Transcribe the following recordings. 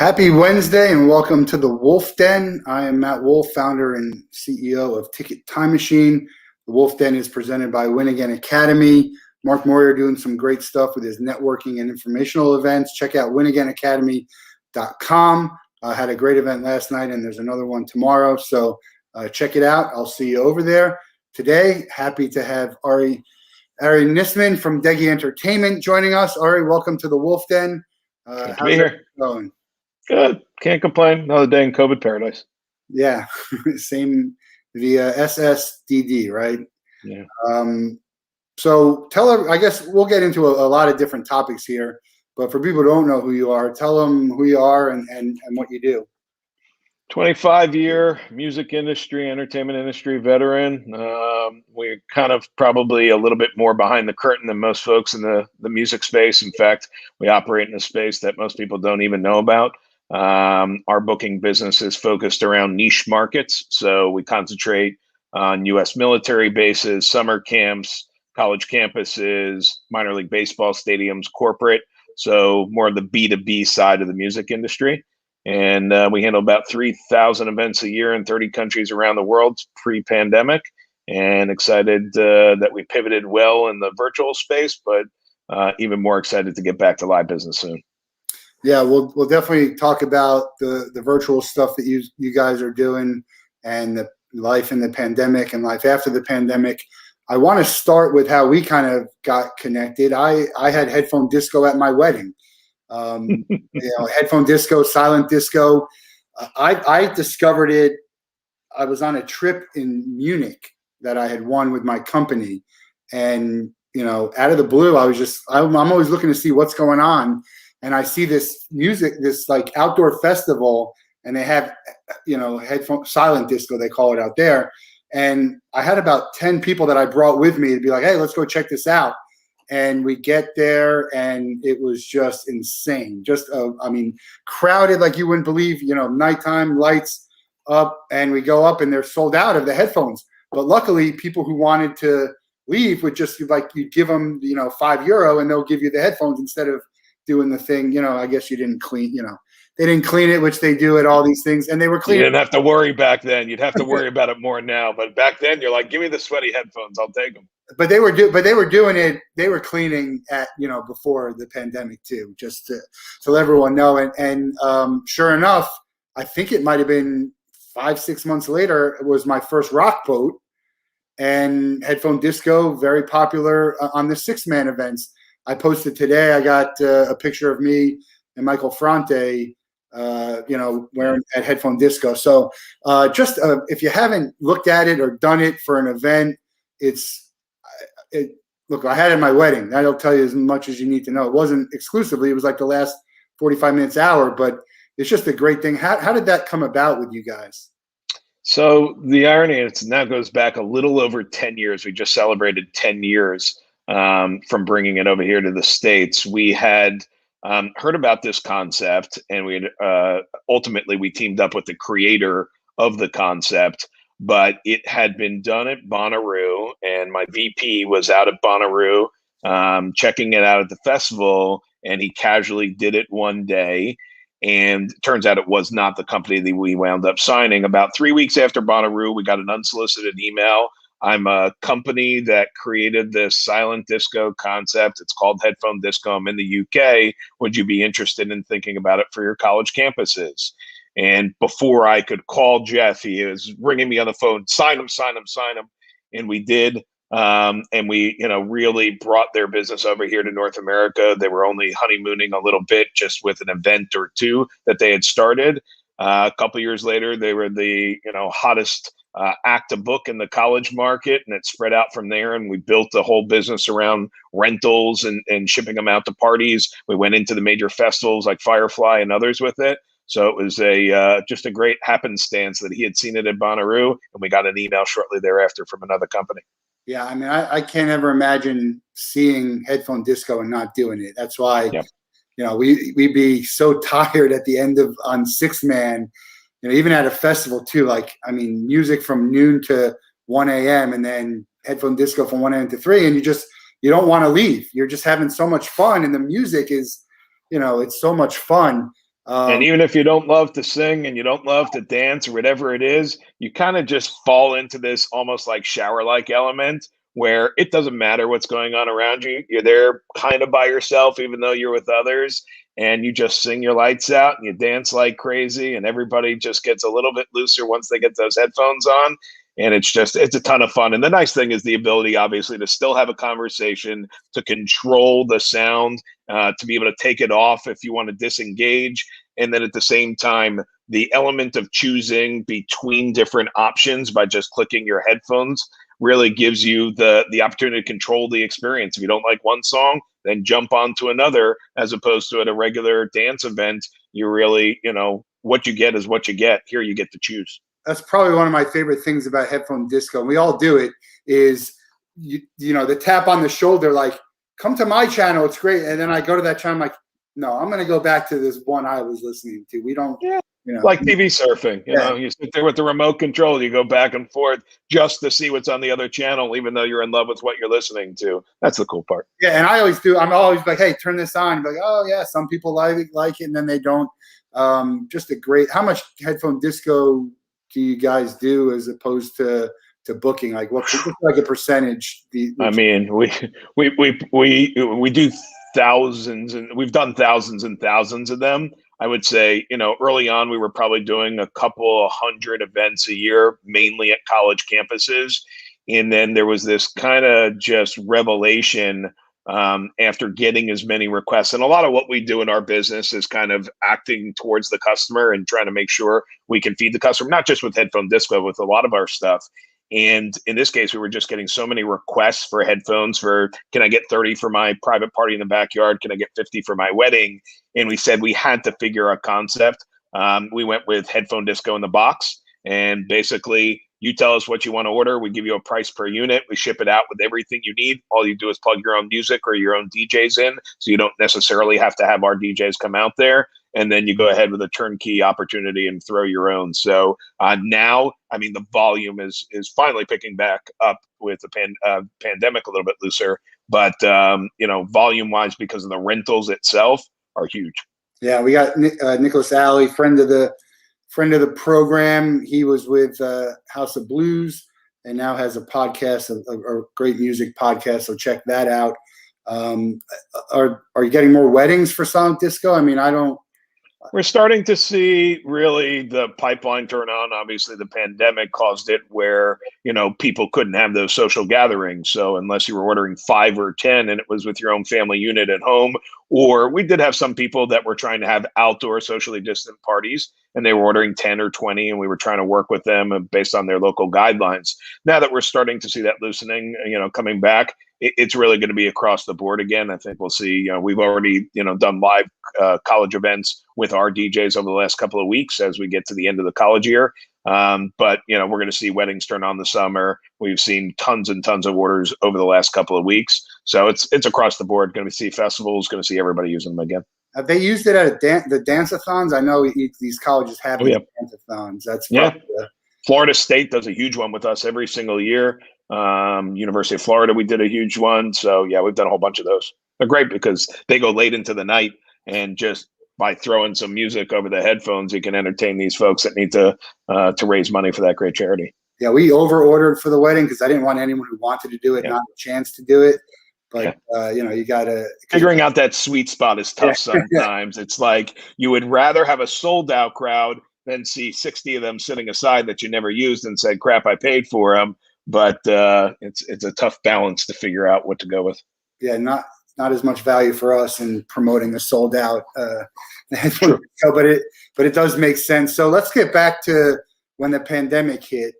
Happy Wednesday and welcome to the Wolff Den. I am Matt Wolff, founder and CEO of Ticket Time Machine. The Wolff Den is presented by Win Again Academy. Mark Moyer doing some great stuff with his networking and informational events. Check out winagainacademy.com. I had a great event last night and there's another one tomorrow. So check it out. I'll see you over there. Today, happy to have Ari Nisman from Degy Entertainment joining us. Ari, welcome to the Wolff Den. Good to be here. Going? Good. Can't complain. Another day in COVID paradise. Yeah, same via SSDD, right? Yeah. So I guess we'll get into a lot of different topics here, but for people who don't know who you are, tell them who you are and what you do. 25-year music industry, entertainment industry veteran. We're kind of probably a little bit more behind the curtain than most folks in the music space. In fact, we operate in a space that most people don't even know about. Our booking business is focused around niche markets. So we concentrate on U.S. military bases, summer camps, college campuses, minor league baseball stadiums, corporate. So more of the B2B side of the music industry. And we handle about 3,000 events a year in 30 countries around the world pre-pandemic, and excited that we pivoted well in the virtual space, but even more excited to get back to live business soon. Yeah, we'll definitely talk about the virtual stuff that you guys are doing and the life in the pandemic and life after the pandemic. I want to start with how we kind of got connected. I had headphone disco at my wedding. Headphone disco, silent disco. I discovered it. I was on a trip in Munich that I had won with my company, and out of the blue, I'm always looking to see what's going on. And I see this music, this like outdoor festival, and they have, headphone silent disco, they call it out there. And I had about 10 people that I brought with me to be like, hey, let's go check this out. And we get there and it was just insane. Just, crowded like you wouldn't believe, nighttime lights up, and we go up and they're sold out of the headphones. But luckily people who wanted to leave would just you give them, €5 and they'll give you the headphones instead of doing the thing, I guess you didn't clean, they didn't clean it, which they do at all these things. And they were clean. You didn't have to worry back then. You'd have to worry about it more now. But back then you're like, give me the sweaty headphones. I'll take them. But they were doing it. They were cleaning at, before the pandemic too, just to let everyone know. And sure enough, I think it might've been 5-6 months later, it was my first rock boat, and headphone disco, very popular on the 6-man events. I posted today, I got a picture of me and Michael Fronte, wearing at Headphone Disco. So if you haven't looked at it or done it for an event, look, I had it at my wedding. That'll tell you as much as you need to know. It wasn't exclusively, it was like the last 45 minutes, hour, but it's just a great thing. How did that come about with you guys? So the irony, it now goes back a little over 10 years. We just celebrated 10 years from bringing it over here to the States. We had heard about this concept, and we had ultimately we teamed up with the creator of the concept, but it had been done at Bonnaroo, and my VP was out at Bonnaroo checking it out at the festival, and he casually did it one day. And turns out it was not the company that we wound up signing. About 3 weeks after Bonnaroo, we got an unsolicited email. I'm a company that created this silent disco concept. It's called Headphone Disco. I'm in the UK. Would you be interested in thinking about it for your college campuses? And before I could call Jeff, he was ringing me on the phone, sign him. And we did. And we, really brought their business over here to North America. They were only honeymooning a little bit, just with an event or two that they had started. A couple of years later, they were the, hottest act to book in the college market, and it spread out from there. And we built the whole business around rentals and shipping them out to parties. We went into the major festivals like Firefly and others with it. So it was just a great happenstance that he had seen it at Bonnaroo, and we got an email shortly thereafter from another company. Yeah, I mean, I can't ever imagine seeing Headphone Disco and not doing it. That's why, Yep. We'd be so tired at the end on 6-man. Even at a festival too, music from noon to 1 a.m. and then Headphone Disco from 1 a.m. to 3, and you don't want to leave. You're just having so much fun, and the music is, it's so much fun. And even if you don't love to sing and you don't love to dance or whatever it is, you kind of just fall into this almost like shower-like element where it doesn't matter what's going on around you. You're there kind of by yourself, even though you're with others, and you just sing your lights out and you dance like crazy, and everybody just gets a little bit looser once they get those headphones on. And it's a ton of fun. And the nice thing is the ability, obviously, to still have a conversation, to control the sound, to be able to take it off if you want to disengage. And then at the same time, the element of choosing between different options by just clicking your headphones really gives you the opportunity to control the experience. If you don't like one song, then jump onto another, as opposed to at a regular dance event, you really, what you get is what you get. Here you get to choose. That's probably one of my favorite things about headphone disco. And we all do it, is the tap on the shoulder, like, come to my channel, it's great. And then I go to that channel, I'm like, no, I'm going to go back to this one I was listening to. We don't, like TV surfing, you sit there with the remote control, you go back and forth just to see what's on the other channel, even though you're in love with what you're listening to. That's the cool part. Yeah. And I always do. I'm always like, hey, turn this on. Like, oh yeah, some people like it, and then they don't. Just a great, how much headphone disco do you guys do as opposed to booking? Like what's like a percentage? I mean, we do thousands, and we've done thousands and thousands of them. I would say, early on, we were probably doing a couple of hundred events a year, mainly at college campuses. And then there was this kind of just revelation after getting as many requests. And a lot of what we do in our business is kind of acting towards the customer and trying to make sure we can feed the customer, not just with headphone disco, with a lot of our stuff. And in this case, we were just getting so many requests for headphones for, can I get 30 for my private party in the backyard? Can I get 50 for my wedding? And we said we had to figure out a concept. We went with headphone disco in the box, and basically you tell us what you want to order. We give you a price per unit. We ship it out with everything you need. All you do is plug your own music or your own DJs in. So you don't necessarily have to have our DJs come out there. And then you go ahead with a turnkey opportunity and throw your own. So now, I mean, the volume is finally picking back up with the pandemic a little bit looser. But, volume-wise, because of the rentals itself, are huge. Yeah, we got Nicholas Alley, friend of the program. He was with House of Blues and now has a podcast, a great music podcast. So check that out. Are you getting more weddings for Sonic Disco? I mean, we're starting to see really the pipeline turn on. Obviously, the pandemic caused it where, people couldn't have those social gatherings. So unless you were ordering 5 or 10 and it was with your own family unit at home, or we did have some people that were trying to have outdoor socially distant parties and they were ordering 10 or 20, and we were trying to work with them based on their local guidelines. Now that we're starting to see that loosening, coming back, it's really going to be across the board again. I think we'll see, we've already, done live college events with our DJs over the last couple of weeks as we get to the end of the college year. But, we're going to see weddings turn on the summer. We've seen tons and tons of orders over the last couple of weeks. So it's across the board. Going to see festivals, going to see everybody using them again. Have they used it at the dance-a-thons? I know these colleges have dance-a-thons. That's Florida State does a huge one with us every single year. University of Florida, we did a huge one. So yeah, we've done a whole bunch of those. They're great because they go late into the night, and just by throwing some music over the headphones, you can entertain these folks that need to raise money for that great charity. Yeah, we over-ordered for the wedding because I didn't want anyone who wanted to do it not a chance to do it. But, you got to... Figuring out that sweet spot is tough sometimes. It's like you would rather have a sold-out crowd than see 60 of them sitting aside that you never used and said, crap, I paid for them. But it's a tough balance to figure out what to go with. Yeah, not as much value for us in promoting the sold-out headphone disco, but it does make sense. So let's get back to when the pandemic hit.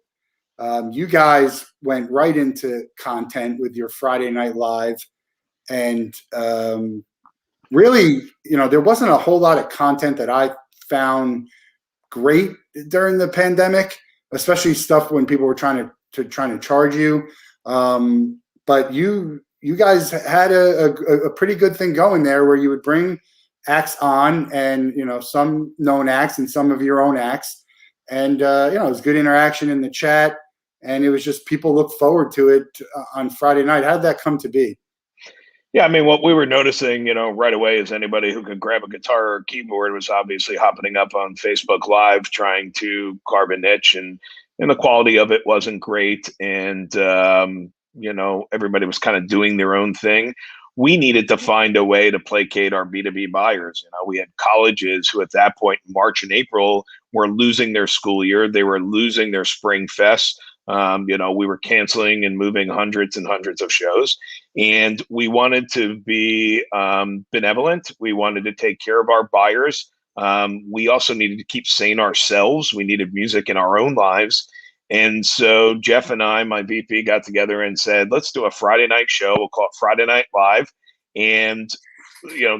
You guys went right into content with your Friday Night Live, and really, there wasn't a whole lot of content that I found great during the pandemic, especially stuff when people were trying to charge you. But you guys had a pretty good thing going there, where you would bring acts on, and some known acts and some of your own acts, and it was good interaction in the chat. And it was just, people look forward to it on Friday night. How did that come to be? Yeah, I mean, what we were noticing, right away is anybody who could grab a guitar or a keyboard was obviously hopping up on Facebook Live, trying to carve a niche, and the quality of it wasn't great, and everybody was kind of doing their own thing. We needed to find a way to placate our B2B buyers. We had colleges who, at that point, in March and April, were losing their school year. They were losing their spring fest. We were canceling and moving hundreds and hundreds of shows, and we wanted to be benevolent. We wanted to take care of our buyers. We also needed to keep sane ourselves. We needed music in our own lives. And so Jeff and I, my VP, got together and said, let's do a Friday night show. We'll call it Friday Night Live. And,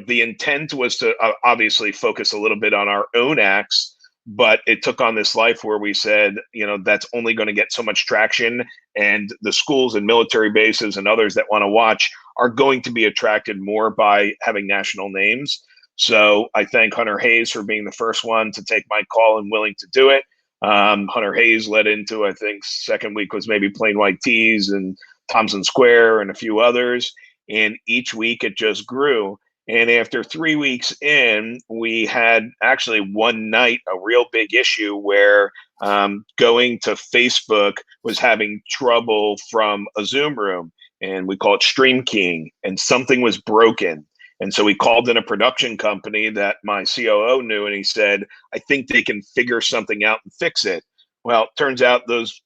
the intent was to obviously focus a little bit on our own acts, but it took on this life where we said, that's only going to get so much traction. And the schools and military bases and others that want to watch are going to be attracted more by having national names. So I thank Hunter Hayes for being the first one to take my call and willing to do it. Hunter Hayes led into, I think, second week was maybe Plain White Tees and Thompson Square and a few others. And each week it just grew. And after 3 weeks in, we had actually one night a real big issue where going to Facebook was having trouble from a Zoom room, and we call it stream keying, and something was broken. And so we called in a production company that my COO knew, and he said, I think they can figure something out and fix it. Well, it turns out those,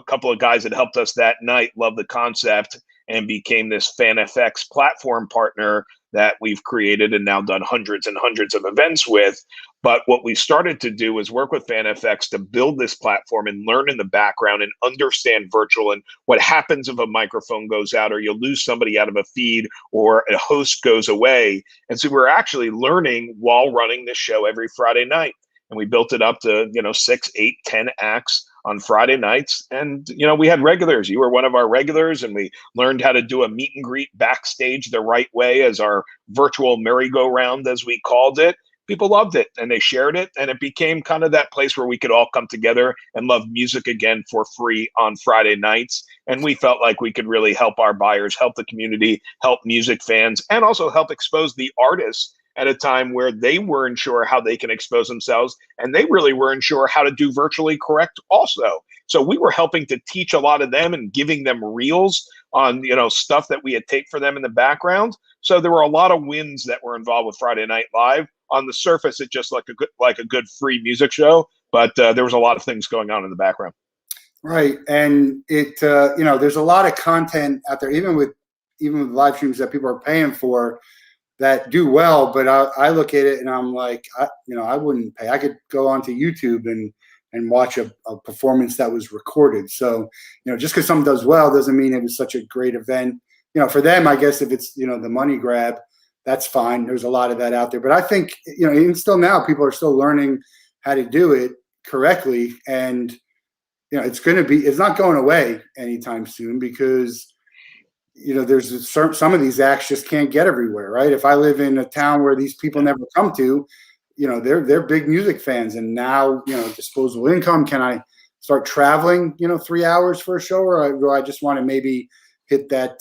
couple of guys that helped us that night loved the concept and became this FanFX platform partner that we've created and now done hundreds and hundreds of events with. But what we started to do was work with FanFX to build this platform and learn in the background and understand virtual and what happens if a microphone goes out or you lose somebody out of a feed or a host goes away. And so we're actually learning while running this show every Friday night. And we built it up to, 6, 8, 10 acts on Friday nights. And, we had regulars. You were one of our regulars, and we learned how to do a meet and greet backstage the right way as our virtual merry-go-round, as we called it. People loved it, and they shared it, and it became kind of that place where we could all come together and love music again for free on Friday nights. And we felt like we could really help our buyers, help the community, help music fans, and also help expose the artists at a time where they weren't sure how they can expose themselves, and they really weren't sure how to do virtually correct also. So we were helping to teach a lot of them and giving them reels on, stuff that we had taped for them in the background. So there were a lot of wins that were involved with Friday Night Live. On the surface, it just like a good free music show, but there was a lot of things going on in the background. Right, and it there's a lot of content out there, even with live streams that people are paying for, that do well, but I look at it and I'm like, I wouldn't pay. I could go onto YouTube and watch a performance that was recorded. So, just because something does well doesn't mean it was such a great event. For them, I guess if it's, the money grab, that's fine. There's a lot of that out there. But I think, even still now, people are still learning how to do it correctly. And, it's not going away anytime soon because there's some of these acts just can't get everywhere, right? If I live in a town where these people never come to, they're big music fans, and now, disposable income. Can I start traveling, 3 hours for a show, or do I just want to maybe hit that,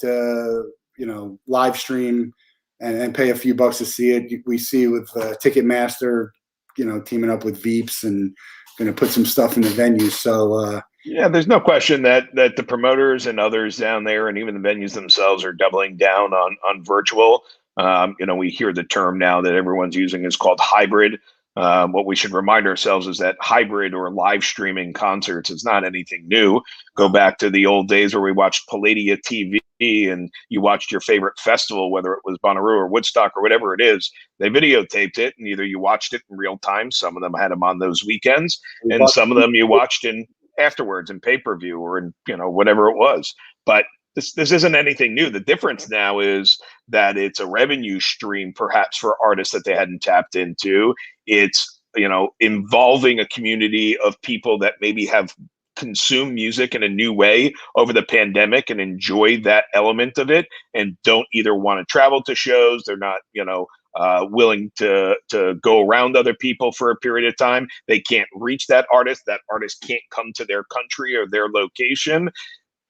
live stream and pay a few bucks to see it? We see with Ticketmaster, teaming up with Veeps and going to put some stuff in the venues. So, yeah, there's no question that the promoters and others down there, and even the venues themselves, are doubling down on virtual. We hear the term now that everyone's using is called hybrid. What we should remind ourselves is that hybrid or live streaming concerts is not anything new. Go back to the old days where we watched Palladia TV and you watched your favorite festival, whether it was Bonnaroo or Woodstock or whatever it is. They videotaped it, and either you watched it in real time. Some of them had them on those weekends, and some of them you watched in afterwards in pay-per-view or in whatever it was. But this isn't anything new. The difference now is that it's a revenue stream, perhaps, for artists that they hadn't tapped into. It's involving a community of people that maybe have consumed music in a new way over the pandemic and enjoy that element of it, and don't either want to travel to shows. They're not willing to go around other people for a period of time. They can't reach that artist. That artist can't come to their country or their location.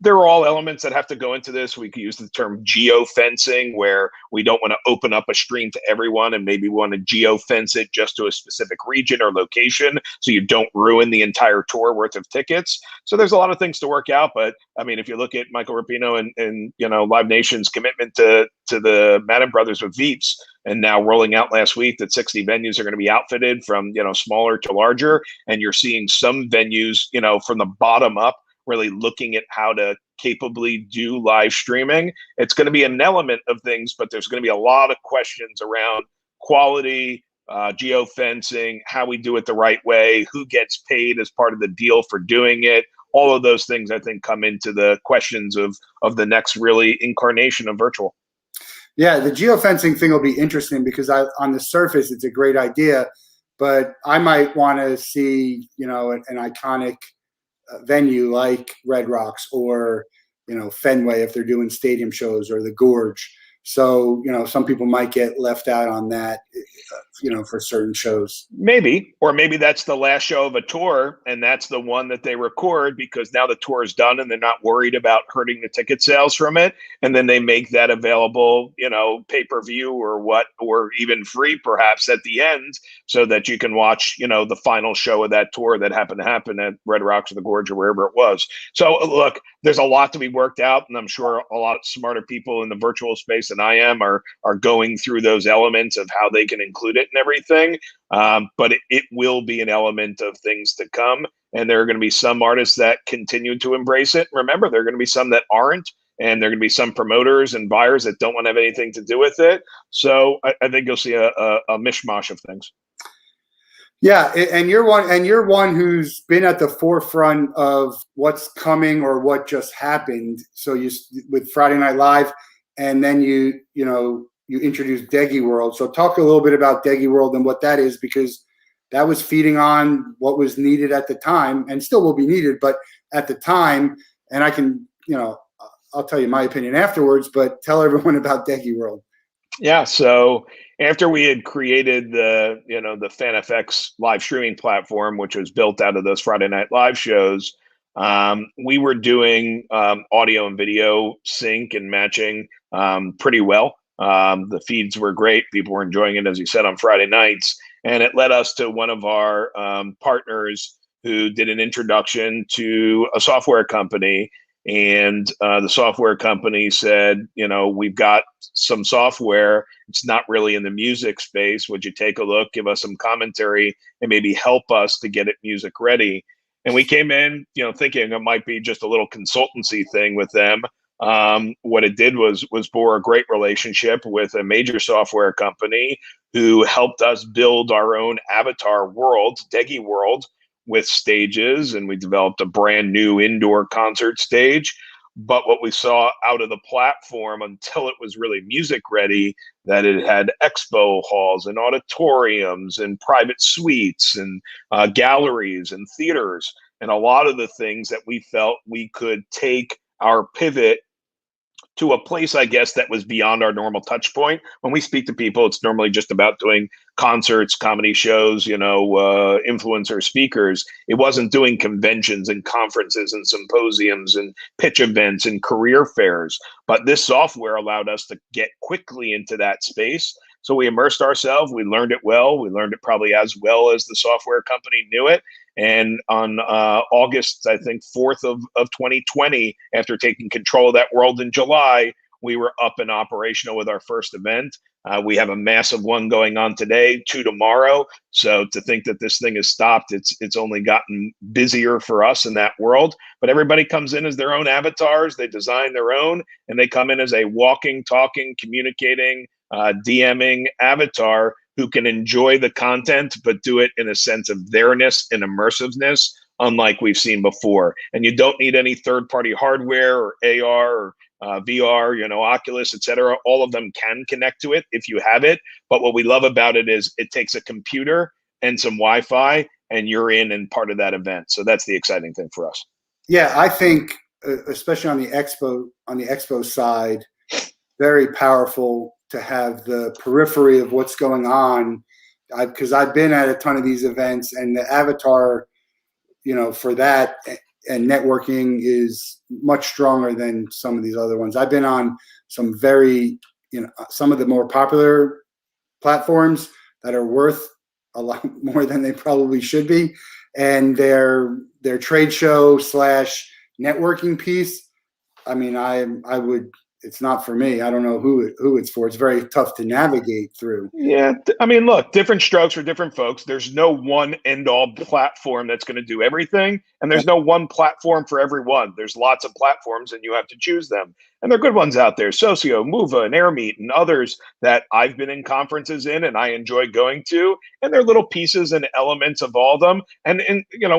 there are all elements that have to go into this. We could use the term geofencing, where we don't want to open up a stream to everyone and maybe want to geofence it just to a specific region or location so you don't ruin the entire tour worth of tickets. So there's a lot of things to work out. But I mean, if you look at Michael Rapino and Live Nation's commitment to the Madden Brothers with Veeps, and now rolling out last week that 60 venues are going to be outfitted from smaller to larger, and you're seeing some venues from the bottom up really looking at how to capably do live streaming. It's going to be an element of things, but there's going to be a lot of questions around quality, geofencing, how we do it the right way, who gets paid as part of the deal for doing it. All of those things, I think, come into the questions of the next really incarnation of virtual. Yeah, the geofencing thing will be interesting because on the surface, it's a great idea, but I might want to see, an iconic venue like Red Rocks or Fenway if they're doing stadium shows, or the Gorge. So some people might get left out on that for certain shows. Maybe that's the last show of a tour, and that's the one that they record because now the tour is done and they're not worried about hurting the ticket sales from it. And then they make that available, pay-per-view or even free perhaps at the end, so that you can watch, the final show of that tour that happened to happen at Red Rocks or the Gorge or wherever it was. So look, there's a lot to be worked out, and I'm sure a lot smarter people in the virtual space than I am are going through those elements of how they can include it and everything. But it will be an element of things to come. And there are going to be some artists that continue to embrace it. Remember, there are going to be some that aren't. And there are going to be some promoters and buyers that don't want to have anything to do with it. So I think you'll see a mishmash of things. Yeah, and you're one who's been at the forefront of what's coming or what just happened. So you with Friday Night Live, and then you introduced Degy World. So talk a little bit about Degy World and what that is, because that was feeding on what was needed at the time and still will be needed, but at the time, and I can, I'll tell you my opinion afterwards, but tell everyone about Degy World. Yeah. So after we had created the FanFX live streaming platform, which was built out of those Friday Night Live shows, we were doing audio and video sync and matching pretty well. The feeds were great. People were enjoying it, as you said, on Friday nights. And it led us to one of our partners who did an introduction to a software company. And the software company said, we've got some software. It's not really in the music space. Would you take a look, give us some commentary, and maybe help us to get it music ready? And we came in, thinking it might be just a little consultancy thing with them. What it did was bore a great relationship with a major software company who helped us build our own avatar world, Degy World, with stages, and we developed a brand new indoor concert stage. But what we saw out of the platform, until it was really music ready, that it had expo halls and auditoriums and private suites and galleries and theaters, and a lot of the things that we felt we could take our pivot to a place, I guess, that was beyond our normal touch point. When we speak to people, it's normally just about doing concerts, comedy shows, influencer speakers. It wasn't doing conventions and conferences and symposiums and pitch events and career fairs. But this software allowed us to get quickly into that space. So we immersed ourselves. We learned it well. We learned it probably as well as the software company knew it. And on August, I think, 4th of 2020, after taking control of that world in July, we were up and operational with our first event. We have a massive one going on today, 2 tomorrow. So to think that this thing has stopped, it's only gotten busier for us in that world. But everybody comes in as their own avatars. They design their own, and they come in as a walking, talking, communicating, DMing avatar who can enjoy the content, but do it in a sense of theirness and immersiveness, unlike we've seen before. And you don't need any third-party hardware or AR or VR, Oculus, etc. All of them can connect to it if you have it. But what we love about it is it takes a computer and some Wi-Fi, and you're in and part of that event. So that's the exciting thing for us. Yeah, I think, especially on the expo side, very powerful to have the periphery of what's going on, because I've been at a ton of these events, and the avatar, for that, and networking is much stronger than some of these other ones. I've been on some very, some of the more popular platforms that are worth a lot more than they probably should be, and their trade show / networking piece. I mean, I would. It's not for me. I don't know who it's for. It's very tough to navigate through. Yeah, I mean, look, different strokes for different folks. There's no one end-all platform that's going to do everything, and there's no one platform for everyone. There's lots of platforms, and you have to choose them. And there are good ones out there, Socio, Mova, and Airmeet, and others that I've been in conferences in, and I enjoy going to. And there are little pieces and elements of all of them, and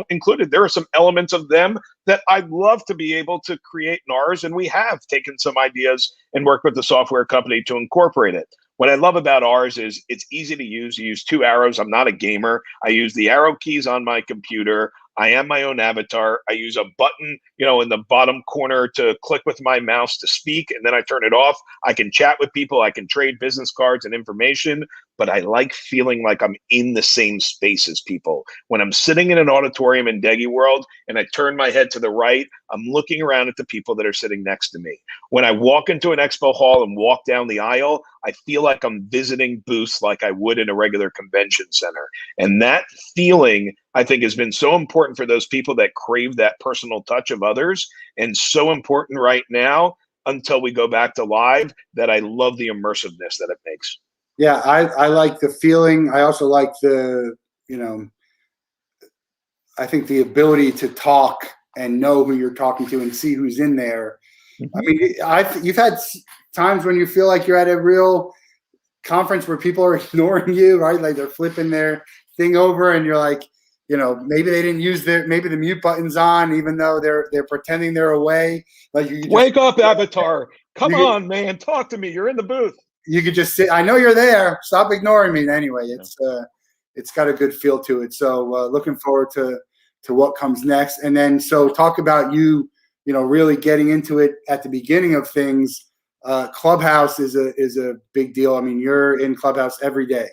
included, there are some elements of them that I'd love to be able to create in ours, and we have taken some ideas and worked with the software company to incorporate it. What I love about ours is it's easy to use. You use 2 arrows. I'm not a gamer. I use the arrow keys on my computer. I am my own avatar. I use a button, in the bottom corner to click with my mouse to speak, and then I turn it off. I can chat with people. I can trade business cards and information, but I like feeling like I'm in the same space as people. When I'm sitting in an auditorium in Degy World and I turn my head to the right, I'm looking around at the people that are sitting next to me. When I walk into an expo hall and walk down the aisle, I feel like I'm visiting booths like I would in a regular convention center. And that feeling, I think, has been so important for those people that crave that personal touch of others, and so important right now until we go back to live, that I love the immersiveness that it makes. Yeah, I like the feeling. I also like I think the ability to talk and know who you're talking to and see who's in there. Mm-hmm. I mean, you've had times when you feel like you're at a real conference where people are ignoring you, right? Like they're flipping their thing over, and you're like, maybe they didn't use maybe the mute button's on, even though they're pretending they're away. Like wake up, avatar! Come on, man, talk to me. You're in the booth. You could just say, I know you're there. Stop ignoring me. Anyway, it's got a good feel to it. So looking forward to what comes next. And then, so talk about you really getting into it at the beginning of things. Clubhouse is a big deal. I mean, you're in Clubhouse every day.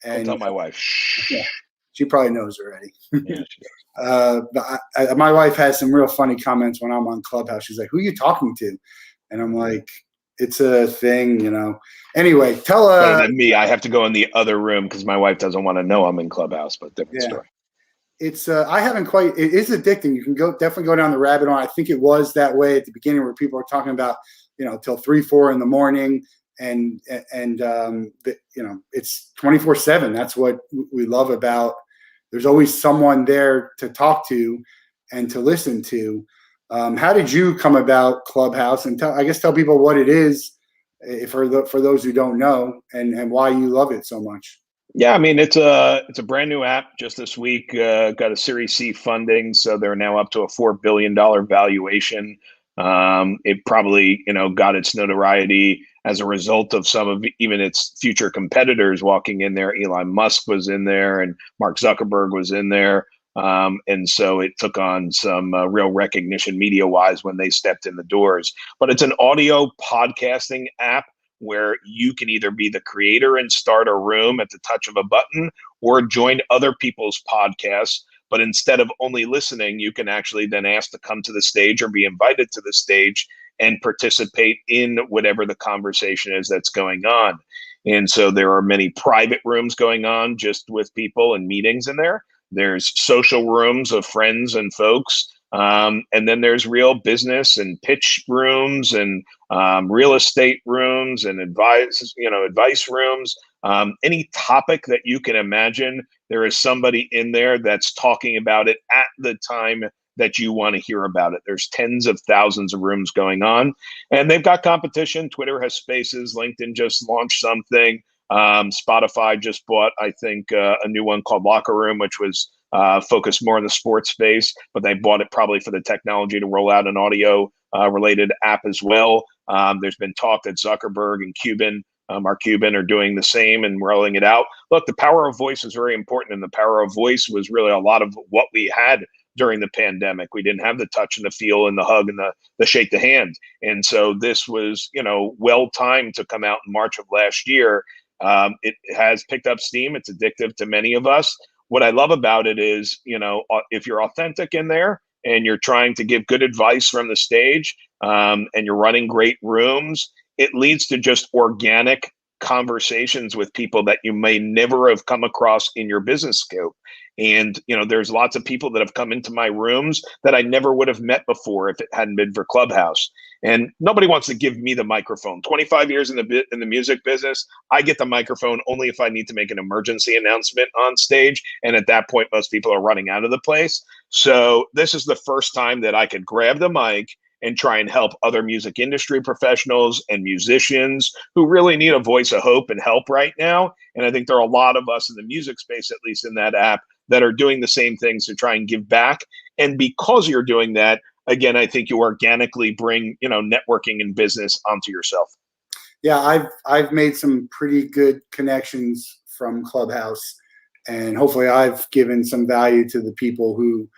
And I'll tell my wife. Yeah, she probably knows already. Yeah, she does. But my wife has some real funny comments when I'm on Clubhouse. She's like, "Who are you talking to?" And I'm like, "It's a thing, Anyway, tell Better than me. I have to go in the other room because my wife doesn't want to know I'm in Clubhouse. But different story. It's I haven't quite. It is addicting. You can definitely go down the rabbit hole. I think it was that way at the beginning, where people were talking about till 3, 4 in the morning, and it's 24/7. That's what we love about. There's always someone there to talk to and to listen to. How did you come about Clubhouse? And tell people what it is, for those who don't know, and why you love it so much. Yeah, I mean, it's a brand new app. Just this week, got a Series C funding, so they're now up to a $4 billion valuation. It probably, got its notoriety as a result of some of even its future competitors walking in there. Elon Musk was in there, and Mark Zuckerberg was in there. And so it took on some real recognition media-wise when they stepped in the doors. But it's an audio podcasting app where you can either be the creator and start a room at the touch of a button, or join other people's podcasts. But instead of only listening, you can actually then ask to come to the stage or be invited to the stage and participate in whatever the conversation is that's going on. And so there are many private rooms going on just with people and meetings in there. There's social rooms of friends and folks. And then there's real business and pitch rooms and real estate rooms and advice rooms. Any topic that you can imagine, there is somebody in there that's talking about it at the time that you want to hear about it. There's tens of thousands of rooms going on, and they've got competition. Twitter has Spaces. LinkedIn just launched something. Spotify just bought, I think, a new one called Locker Room, which was focused more on the sports space, but they bought it probably for the technology to roll out an audio related app as well. There's been talk that Zuckerberg and Mark Cuban are doing the same and rolling it out. Look, the power of voice is very important, and the power of voice was really a lot of what we had during the pandemic. We didn't have the touch and the feel and the hug and the shake the hand. And so this was, well timed to come out in March of last year. It has picked up steam. It's addictive to many of us. What I love about it is, if you're authentic in there, and you're trying to give good advice from the stage, and you're running great rooms, it leads to just organic conversations with people that you may never have come across in your business scope. And, there's lots of people that have come into my rooms that I never would have met before if it hadn't been for Clubhouse. And nobody wants to give me the microphone. 25 years in the music business, I get the microphone only if I need to make an emergency announcement on stage. And at that point, most people are running out of the place. So this is the first time that I could grab the mic and try and help other music industry professionals and musicians who really need a voice of hope and help right now. And I think there are a lot of us in the music space, at least in that app, that are doing the same things to try and give back. And because you're doing that, again, I think you organically bring, networking and business onto yourself. Yeah, I've made some pretty good connections from Clubhouse, and hopefully I've given some value to the people who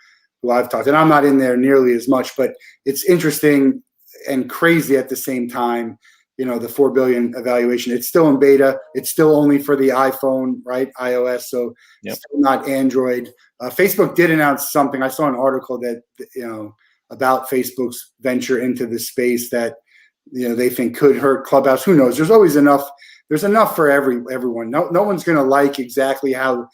I've talked. And I'm not in there nearly as much, but it's interesting and crazy at the same time. The 4 billion evaluation, it's still in beta. It's still only for the iPhone, right? iOS. So Yep. Still not Android. Facebook did announce something. I saw an article that, about Facebook's venture into the space that, they think could hurt Clubhouse. Who knows? There's always enough. There's enough for everyone. No one's going to like exactly how,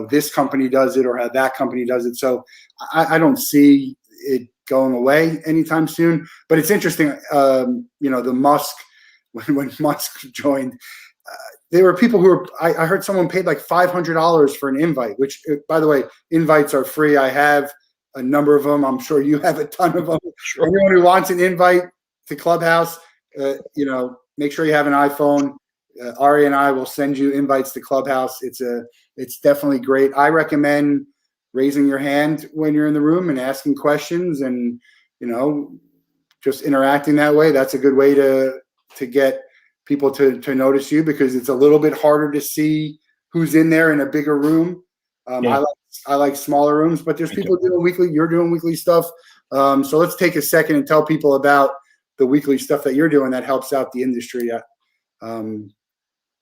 this company does it or how that company does it. So I don't see it going away anytime soon. But it's interesting, the Musk, when Musk joined, there were people who were, I heard someone paid like $500 for an invite, which, by the way, invites are free. I have a number of them. I'm sure you have a ton of them. Sure. Anyone who wants an invite to Clubhouse, make sure you have an iPhone. Ari and I will send you invites to Clubhouse. It's definitely great. I recommend raising your hand when you're in the room and asking questions and, just interacting that way. That's a good way to get people to notice you, because it's a little bit harder to see who's in there in a bigger room. Yeah. I like smaller rooms, but there's people doing weekly. You're doing weekly stuff. So let's take a second and tell people about the weekly stuff that you're doing that helps out the industry. Go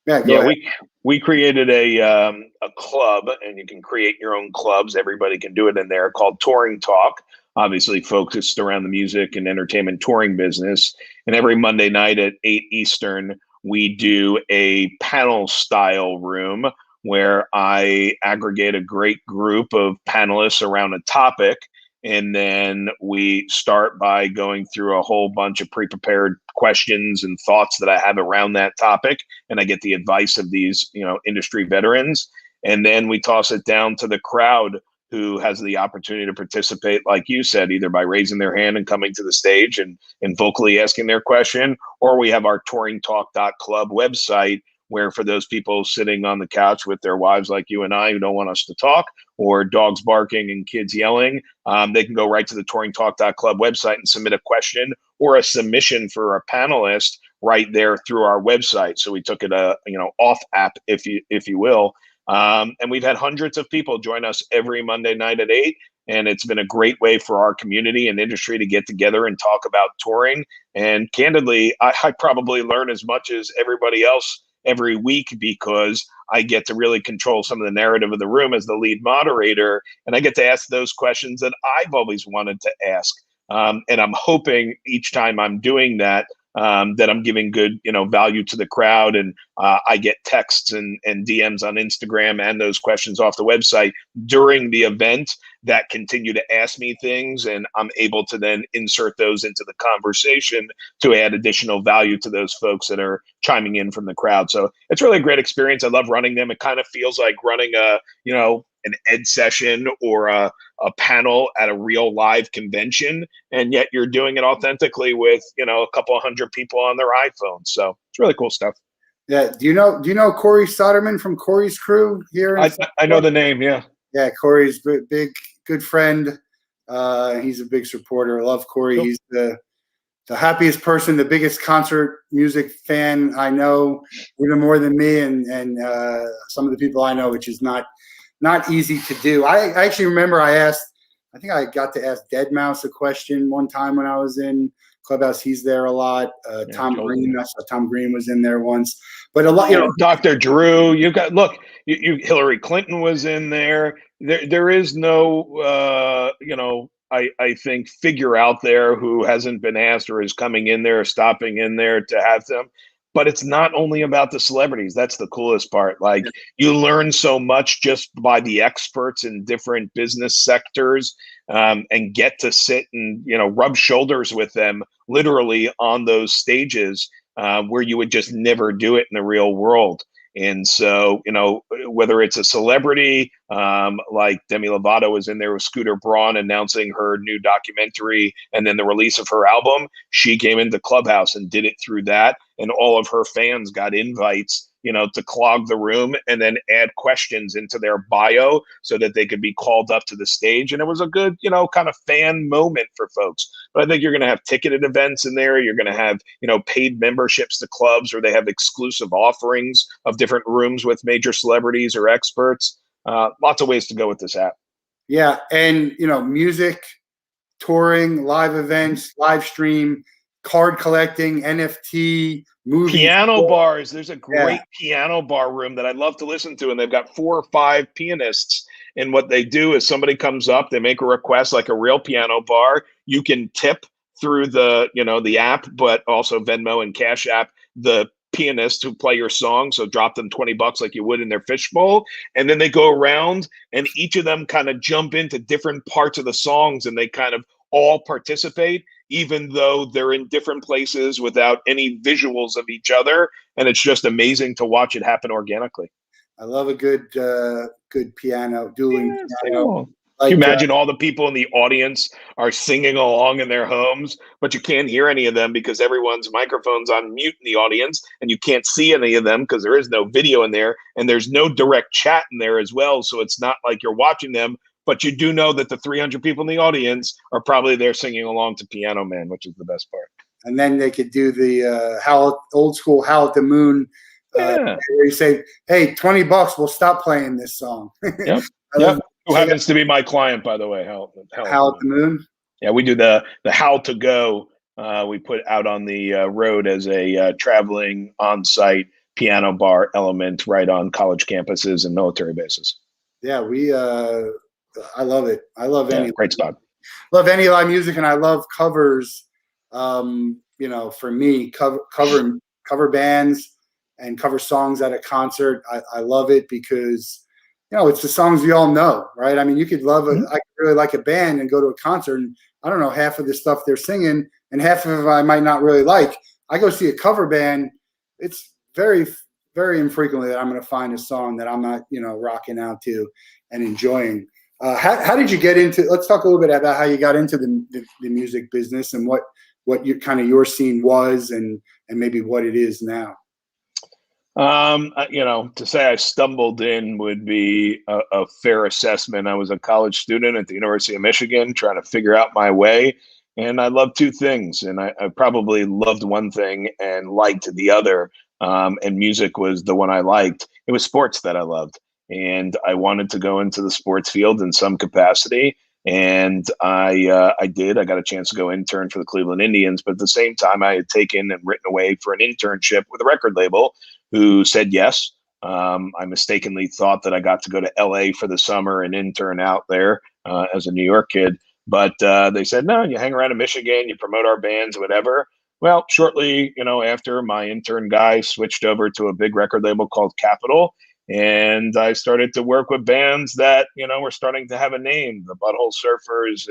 ahead. We created a club, and you can create your own clubs. Everybody can do it in there, called Touring Talk, obviously focused around the music and entertainment touring business. And every Monday night at 8 Eastern, we do a panel style room where I aggregate a great group of panelists around a topic. And then we start by going through a whole bunch of pre-prepared questions and thoughts that I have around that topic. And I get the advice of these, industry veterans. And then we toss it down to the crowd, who has the opportunity to participate, like you said, either by raising their hand and coming to the stage and vocally asking their question, or we have our touringtalk.club website, where for those people sitting on the couch with their wives like you and I who don't want us to talk, or dogs barking and kids yelling, they can go right to the touringtalk.club website and submit a question or a submission for a panelist right there through our website. So we took it off app, if you will. And we've had hundreds of people join us every Monday night at 8. And it's been a great way for our community and industry to get together and talk about touring. And candidly, I probably learn as much as everybody else every week, because I get to really control some of the narrative of the room as the lead moderator. And I get to ask those questions that I've always wanted to ask. And I'm hoping each time I'm doing that, that I'm giving good, value to the crowd. And I get texts and DMs on Instagram and those questions off the website during the event that continue to ask me things. And I'm able to then insert those into the conversation to add additional value to those folks that are chiming in from the crowd. So it's really a great experience. I love running them. It kind of feels like running an ed session or a panel at a real live convention, and yet you're doing it authentically with, a couple of hundred people on their iPhones. So it's really cool stuff. Yeah. Do you know Corey Soderman from Corey's crew here? I know the name. Yeah. Yeah. Corey's big, good friend. He's a big supporter. I love Corey. Cool. He's the happiest person, the biggest concert music fan I know, even more than me and some of the people I know, which is not easy to do. I actually remember I think I got to ask Deadmau5 a question one time when I was in Clubhouse. He's there a lot. Tom Green, I saw Tom Green was in there once. But a lot, Dr. Drew, you Hillary Clinton was in there. There is no, I think, figure out there who hasn't been asked or is coming in there or stopping in there to have them. But it's not only about the celebrities. That's the coolest part. Like, you learn so much just by the experts in different business sectors, and get to sit and, rub shoulders with them literally on those stages, where you would just never do it in the real world. And so, whether it's a celebrity, like Demi Lovato was in there with Scooter Braun announcing her new documentary and then the release of her album, she came into Clubhouse and did it through that. And all of her fans got invites, to clog the room and then add questions into their bio so that they could be called up to the stage. And it was a good, kind of fan moment for folks. But I think you're going to have ticketed events in there. You're going to have, paid memberships to clubs, or they have exclusive offerings of different rooms with major celebrities or experts. Lots of ways to go with this app. Yeah. And, music, touring, live events, live stream, card collecting, NFT, movies. Piano bars. There's a great piano bar room that I love to listen to, and they've got 4 or 5 pianists. And what they do is somebody comes up, they make a request like a real piano bar. You can tip through the app, but also Venmo and Cash App the pianists who play your song. So drop them $20 like you would in their fishbowl. And then they go around and each of them kind of jump into different parts of the songs, and they kind of all participate, even though they're in different places without any visuals of each other. And it's just amazing to watch it happen organically. I love a good piano, dueling piano. Cool. Can you imagine all the people in the audience are singing along in their homes, but you can't hear any of them because everyone's microphone's on mute in the audience, and you can't see any of them because there is no video in there, and there's no direct chat in there as well. So it's not like you're watching them, but you do know that the 300 people in the audience are probably there singing along to Piano Man, which is the best part. And then they could do the old school Howl at the Moon, where you say, "Hey, $20, we'll stop playing this song." Yep. Who happens to be my client, by the way, Howl at the Moon. Yeah, we do the Howl to Go. We put out on the road as a traveling on-site piano bar element right on college campuses and military bases. Yeah, I love it. I love any great spot. Love any live music, and I love covers. For me, cover bands and cover songs at a concert. I love it because it's the songs we all know, right? I mean, you could love I could really like a band and go to a concert, and I don't know half of the stuff they're singing, and half of it I might not really like. I go see a cover band. It's very, very infrequently that I'm going to find a song that I'm not, rocking out to and enjoying. How did you get into? Let's talk a little bit about how you got into the music business and what your scene was, and maybe what it is now. To say I stumbled in would be a fair assessment. I was a college student at the University of Michigan trying to figure out my way. And I loved 2 things. And I probably loved one thing and liked the other. And music was the one I liked. It was sports that I loved. And I wanted to go into the sports field in some capacity. And I did. I got a chance to go intern for the Cleveland Indians. But at the same time, I had taken and written away for an internship with a record label who said yes. I mistakenly thought that I got to go to LA for the summer and intern out there as a New York kid. But they said, no, you hang around in Michigan, you promote our bands, whatever. Well, shortly, after, my intern guy switched over to a big record label called Capitol. And I started to work with bands that, were starting to have a name, the Butthole Surfers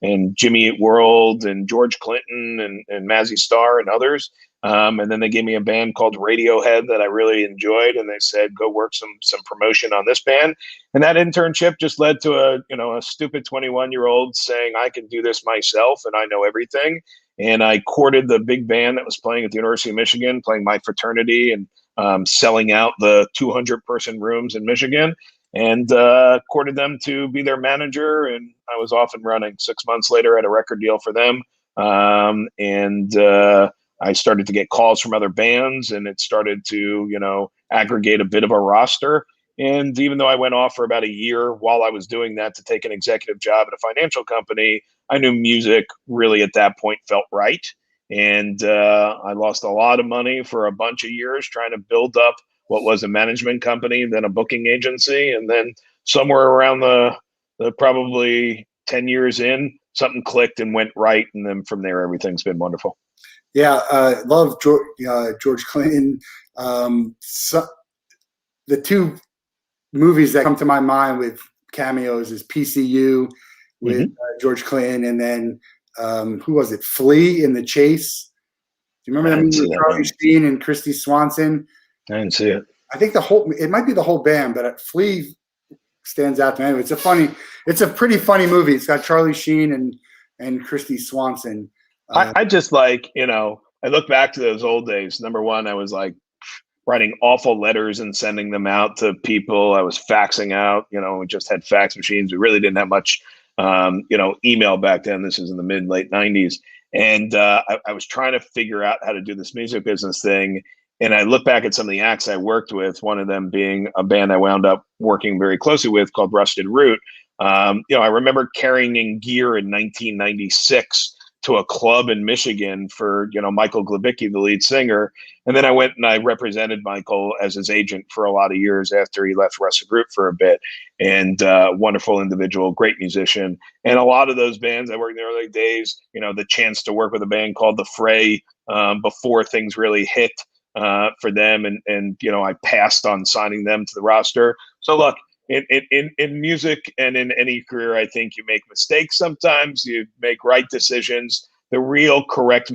and Jimmy Eat World and George Clinton and Mazzy Star and others. And then they gave me a band called Radiohead that I really enjoyed. And they said, go work some promotion on this band. And that internship just led to a stupid 21-year-old saying, I can do this myself and I know everything. And I courted the big band that was playing at the University of Michigan, playing My Fraternity and selling out the 200-person rooms in Michigan, and courted them to be their manager. And I was off and running. 6 months later, I had a record deal for them. I started to get calls from other bands, and it started to, aggregate a bit of a roster. And even though I went off for about a year while I was doing that to take an executive job at a financial company, I knew music really at that point felt right. And I lost a lot of money for a bunch of years trying to build up what was a management company, then a booking agency. And then somewhere around the probably 10 years in, something clicked and went right. And then from there, everything's been wonderful. Yeah, love George Clinton. So, the two movies that come to my mind with cameos is PCU with George Clinton, and then who was it? Flea in The Chase. Do you remember that movie with Charlie Sheen and Christy Swanson? I didn't see it. I think it might be the whole band, but Flea stands out to me. Anyway, it's a pretty funny movie. It's got Charlie Sheen and Christy Swanson. I just like, I look back to those old days. Number one, I was like writing awful letters and sending them out to people. I was faxing out, we just had fax machines. We really didn't have much, email back then. This is in the late 90s. And I was trying to figure out how to do this music business thing. And I look back at some of the acts I worked with, one of them being a band I wound up working very closely with called Rusted Root. I remember carrying gear in 1996 to a club in Michigan for, Michael Glebicki, the lead singer. And then I went and I represented Michael as his agent for a lot of years after he left Rusted Root for a bit. And wonderful individual, great musician. And a lot of those bands I worked in the early days, the chance to work with a band called The Fray before things really hit for them. And I passed on signing them to the roster. So look, in music and in any career, I think you make mistakes sometimes. You make right decisions. The real correct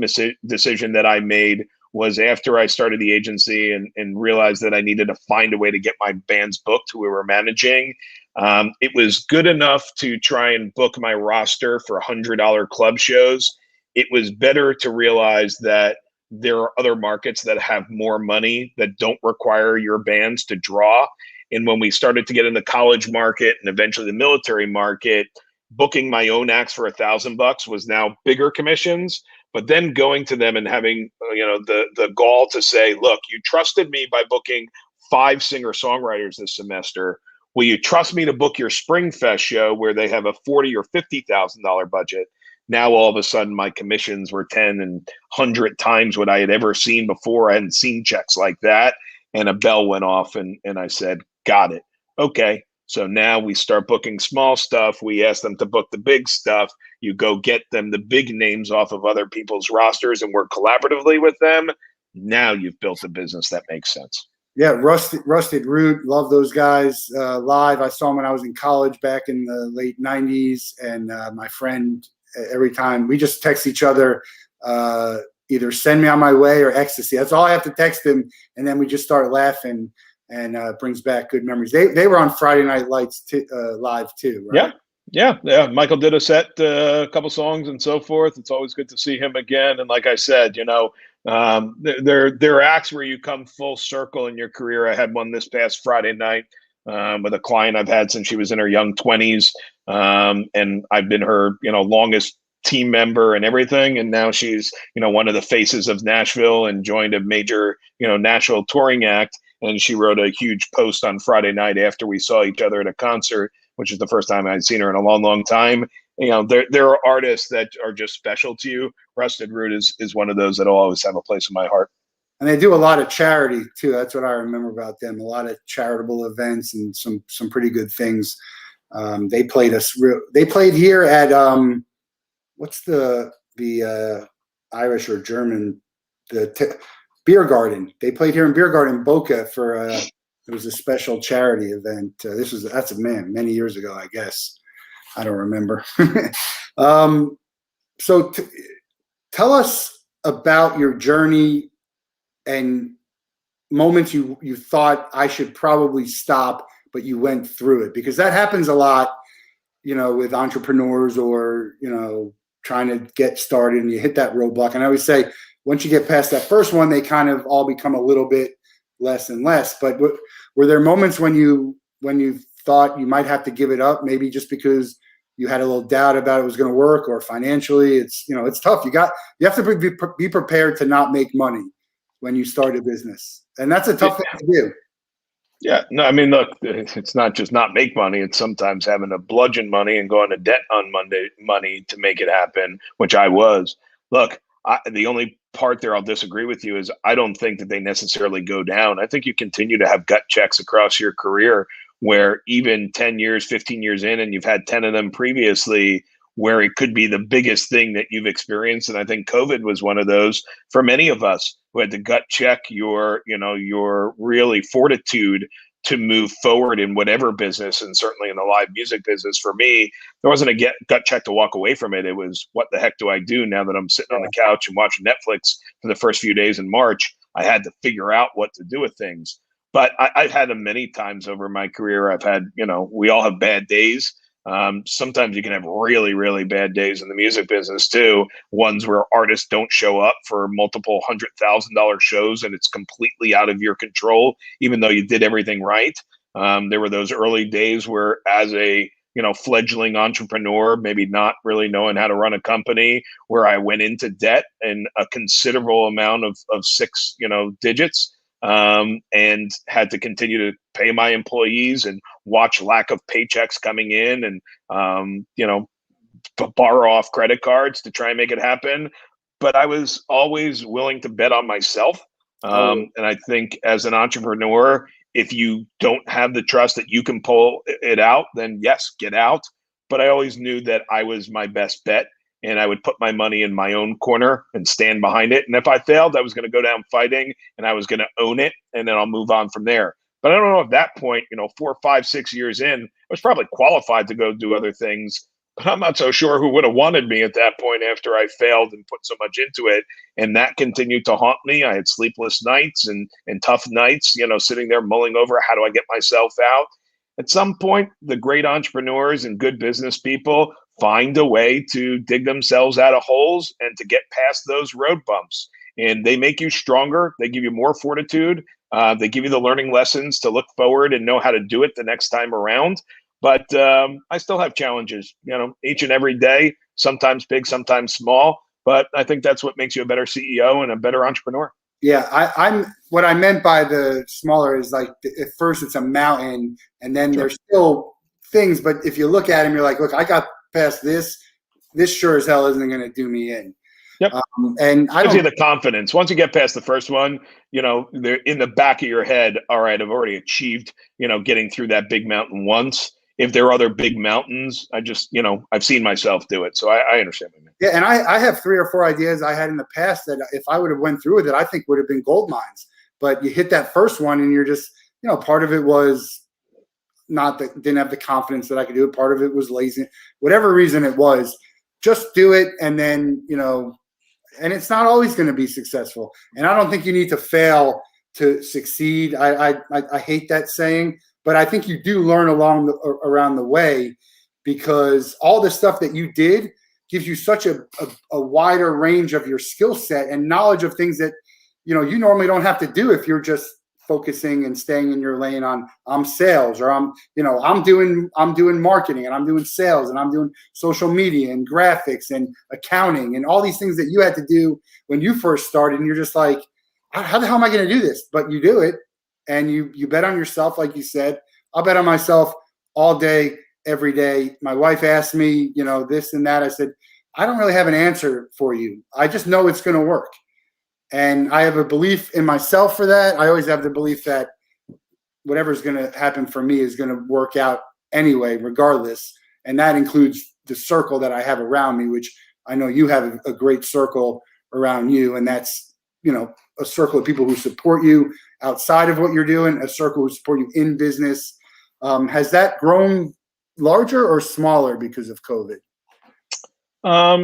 decision that I made was after I started the agency and realized that I needed to find a way to get my bands booked who we were managing. It was good enough to try and book my roster for $100 club shows. It was better to realize that there are other markets that have more money that don't require your bands to draw. And when we started to get in the college market and eventually the military market, booking my own acts for $1,000 was now bigger commissions. But then going to them and having the gall to say, look, you trusted me by booking 5 singer-songwriters this semester. Will you trust me to book your Spring Fest show where they have a $40,000 or $50,000 budget? Now all of a sudden my commissions were 10 and 100 times what I had ever seen before. I hadn't seen checks like that. And a bell went off and I said, got it. Okay. So now we start booking small stuff. We ask them to book the big stuff. You go get them the big names off of other people's rosters and work collaboratively with them. Now you've built a business that makes sense. Yeah, Rusted Root, love those guys live. I saw them when I was in college back in the late 90s. And my friend, every time we just text each other, either send me on my way or ecstasy. That's all I have to text him. And then we just start laughing. And brings back good memories. They were on Friday Night Lights live too, right? Yeah. Michael did a set, a couple songs and so forth. It's always good to see him again. And like I said, there are acts where you come full circle in your career. I had one this past Friday night with a client I've had since she was in her young 20s, and I've been her longest team member and everything. And now she's one of the faces of Nashville and joined a major national touring act. And she wrote a huge post on Friday night after we saw each other at a concert, which is the first time I'd seen her in a long, long time. There are artists that are just special to you. Rusted Root is one of those that'll always have a place in my heart. And they do a lot of charity too. That's what I remember about them. A lot of charitable events and some pretty good things. They played They played here at what's the Irish or German Beer Garden. They played here in Beer Garden Boca for it was a special charity event. That's many years ago, I guess. I don't remember. So tell us about your journey and moments you thought I should probably stop, but you went through it, because that happens a lot, with entrepreneurs or, trying to get started and you hit that roadblock. And I always say, once you get past that first one, they kind of all become a little bit less and less. But were there moments when you thought you might have to give it up, maybe just because you had a little doubt about it was going to work, or financially it's tough. You have to be prepared to not make money when you start a business. And that's a tough thing to do. Yeah, no, I mean, look, it's not just not make money. It's sometimes having to bludgeon money and go into debt on money to make it happen, which I was. Look, the only part there I'll disagree with you is I don't think that they necessarily go down. I think you continue to have gut checks across your career where even 10 years, 15 years in, and you've had 10 of them previously, where it could be the biggest thing that you've experienced. And I think COVID was one of those for many of us who had to gut check your really fortitude to move forward in whatever business, and certainly in the live music business. For me, there wasn't a gut check to walk away from it. It was, what the heck do I do now that I'm sitting on the couch and watching Netflix for the first few days in March? I had to figure out what to do with things. But I've had them many times over my career. I've had, we all have bad days. Sometimes you can have really, really bad days in the music business too. Ones where artists don't show up for multiple $100,000 shows and it's completely out of your control, even though you did everything right. There were those early days where, as a fledgling entrepreneur, maybe not really knowing how to run a company, where I went into debt and a considerable amount of six digits, and had to continue to pay my employees and watch lack of paychecks coming in, and borrow off credit cards to try and make it happen. But I was always willing to bet on myself. And I think as an entrepreneur, if you don't have the trust that you can pull it out, then yes, get out. But I always knew that I was my best bet, and I would put my money in my own corner and stand behind it. And if I failed, I was going to go down fighting, and I was going to own it, and then I'll move on from there. But I don't know, at that point, 4, 5, 6 years in, I was probably qualified to go do other things. But I'm not so sure who would have wanted me at that point after I failed and put so much into it. And that continued to haunt me. I had sleepless nights and tough nights, sitting there mulling over, how do I get myself out? At some point, the great entrepreneurs and good business people find a way to dig themselves out of holes and to get past those road bumps. And they make you stronger. They give you more fortitude. They give you the learning lessons to look forward and know how to do it the next time around. But I still have challenges, each and every day, sometimes big, sometimes small. But I think that's what makes you a better CEO and a better entrepreneur. Yeah, I'm what I meant by the smaller is, like, at first it's a mountain, and then there's still things. But if you look at them, you're like, look, I got past this. This sure as hell isn't going to do me in. Yep. And I gives don't you the confidence. Once you get past the first one, they're in the back of your head. All right, I've already achieved, getting through that big mountain once. If there are other big mountains, I just, I've seen myself do it. So I understand what you mean. Yeah, and I have 3 or 4 ideas I had in the past that if I would have went through with it, I think would have been gold mines. But you hit that first one, and you're just, part of it was not that didn't have the confidence that I could do it. Part of it was lazy. Whatever reason it was, just do it, and then and it's not always going to be successful. And I don't think you need to fail to succeed. I hate that saying, but I think you do learn around the way, because all the stuff that you did gives you such a wider range of your skill set and knowledge of things that you normally don't have to do if you're just focusing and staying in your lane on I'm sales, or I'm doing marketing, and I'm doing sales, and I'm doing social media and graphics and accounting and all these things that you had to do when you first started, and you're just like, how the hell am I going to do this? But you do it, and you bet on yourself. Like you said, I'll bet on myself all day, every day. My wife asked me, this and that. I said, I don't really have an answer for you. I just know it's going to work. And I have a belief in myself for that. I always have the belief that whatever's going to happen for me is going to work out anyway, regardless. And that includes the circle that I have around me, which I know you have a great circle around you. And that's, a circle of people who support you outside of what you're doing, a circle who support you in business. Has that grown larger or smaller because of COVID? I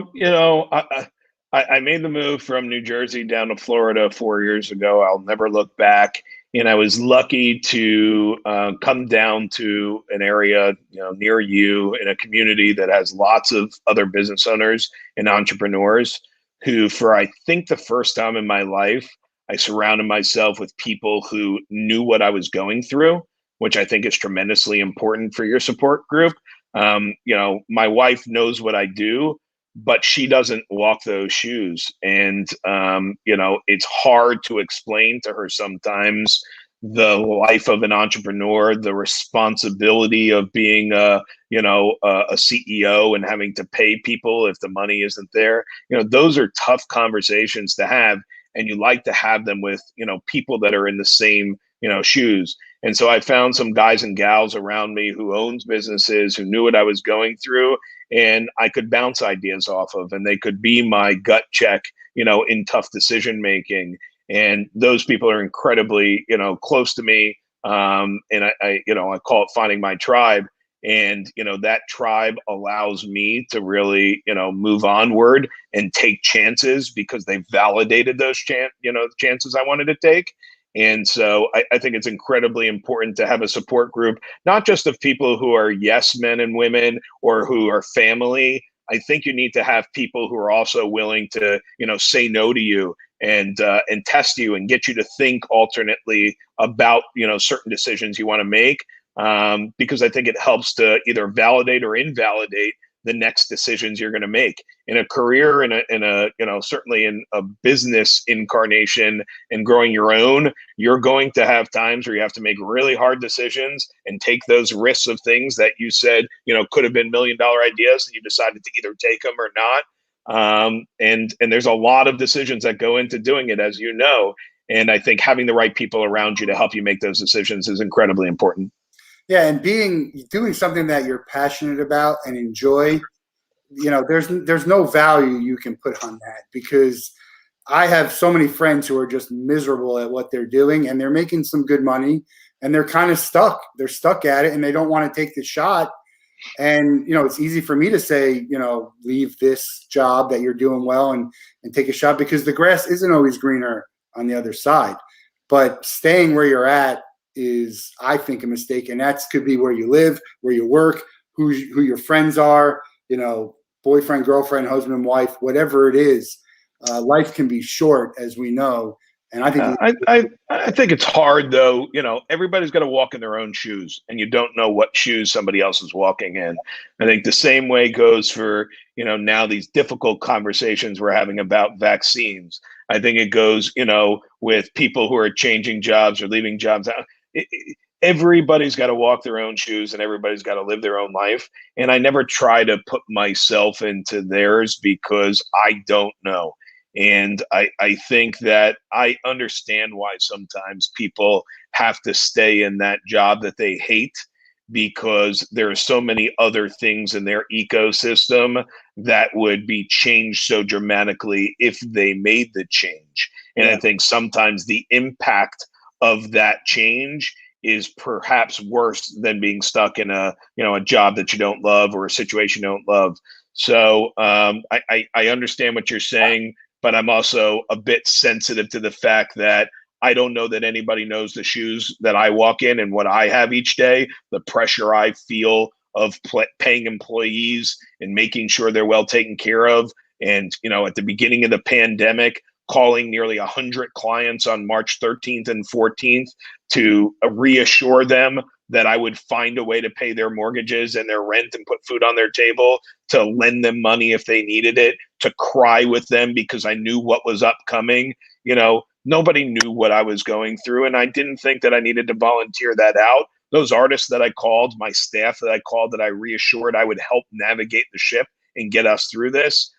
made the move from New Jersey down to Florida 4 years ago. I'll never look back. And I was lucky to come down to an area, near you, in a community that has lots of other business owners and entrepreneurs who, for I think the first time in my life, I surrounded myself with people who knew what I was going through, which I think is tremendously important for your support group. My wife knows what I do, but she doesn't walk those shoes. And, it's hard to explain to her sometimes the life of an entrepreneur, the responsibility of being a CEO and having to pay people if the money isn't there. Those are tough conversations to have, and you like to have them with, people that are in the same, shoes. And so I found some guys and gals around me who owns businesses, who knew what I was going through, and I could bounce ideas off of, and they could be my gut check, in tough decision making. And those people are incredibly, close to me. And I call it finding my tribe. And, that tribe allows me to really, move onward and take chances because they validated those chances I wanted to take. And so I think it's incredibly important to have a support group, not just of people who are yes men and women or who are family. I think you need to have people who are also willing to, say no to you and test you and get you to think alternately about, certain decisions you want to make. Because I think it helps to either validate or invalidate the next decisions you're going to make in a career, in a certainly in a business incarnation and growing your own. You're going to have times where you have to make really hard decisions and take those risks of things that you said, could have been $1 million ideas, and you decided to either take them or not. And there's a lot of decisions that go into doing it, as you know. And I think having the right people around you to help you make those decisions is incredibly important. Yeah, and doing something that you're passionate about and enjoy, there's no value you can put on that, because I have so many friends who are just miserable at what they're doing, and they're making some good money, and they're kind of stuck. They're stuck at it, and they don't want to take the shot. And it's easy for me to say, leave this job that you're doing well and take a shot, because the grass isn't always greener on the other side. But staying where you're at is, I think, a mistake. And that could be where you live, where you work, who your friends are, boyfriend, girlfriend, husband, wife, whatever it is. Life can be short, as we know. And I think I think it's hard, though. Everybody's got to walk in their own shoes, and you don't know what shoes somebody else is walking in. I think the same way goes for, now these difficult conversations we're having about vaccines. I think it goes, with people who are changing jobs or leaving jobs. Everybody's got to walk their own shoes, and everybody's got to live their own life. And I never try to put myself into theirs, because I don't know. And I think that I understand why sometimes people have to stay in that job that they hate, because there are so many other things in their ecosystem that would be changed so dramatically if they made the change. And I think sometimes the impact of that change is perhaps worse than being stuck in a job that you don't love or a situation you don't love. So I understand what you're saying, but I'm also a bit sensitive to the fact that I don't know that anybody knows the shoes that I walk in and what I have each day, the pressure I feel of paying employees and making sure they're well taken care of. And, at the beginning of the pandemic, calling nearly 100 clients on March 13th and 14th to reassure them that I would find a way to pay their mortgages and their rent and put food on their table, to lend them money if they needed it, to cry with them because I knew what was upcoming. Nobody knew what I was going through, and I didn't think that I needed to volunteer that out. Those artists that I called, my staff that I called, that I reassured I would help navigate the ship and get us through this,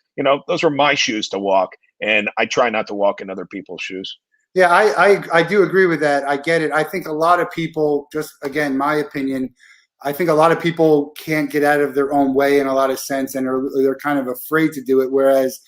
those were my shoes to walk, and I try not to walk in other people's shoes. Yeah, I do agree with that. I get it. I think a lot of people, just again, my opinion, I think a lot of people can't get out of their own way in a lot of sense, and they're kind of afraid to do it. Whereas,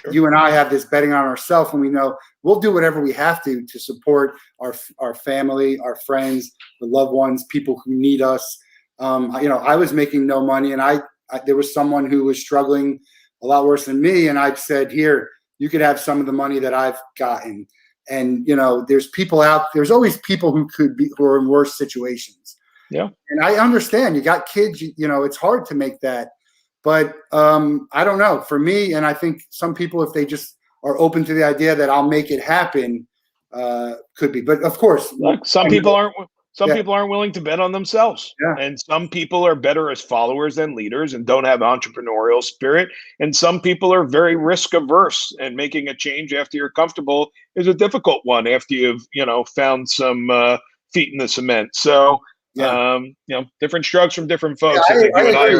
Sure. You and I have this betting on ourselves, and we know we'll do whatever we have to support our family, our friends, the loved ones, people who need us. I was making no money, and there was someone who was struggling a lot worse than me, and I said, "Here, you could have some of the money that I've gotten." And there's always people who are in worse situations. Yeah, and I understand. You got kids, it's hard to make that. But I don't know. For me, and I think some people, if they just are open to the idea that I'll make it happen, could be. But of course, look, some people aren't willing to bet on themselves. Yeah. And some people are better as followers than leaders and don't have entrepreneurial spirit. And some people are very risk averse, and making a change after you're comfortable is a difficult one after you've, found some feet in the cement. So different strokes from different folks. Yeah, I think you and I agree.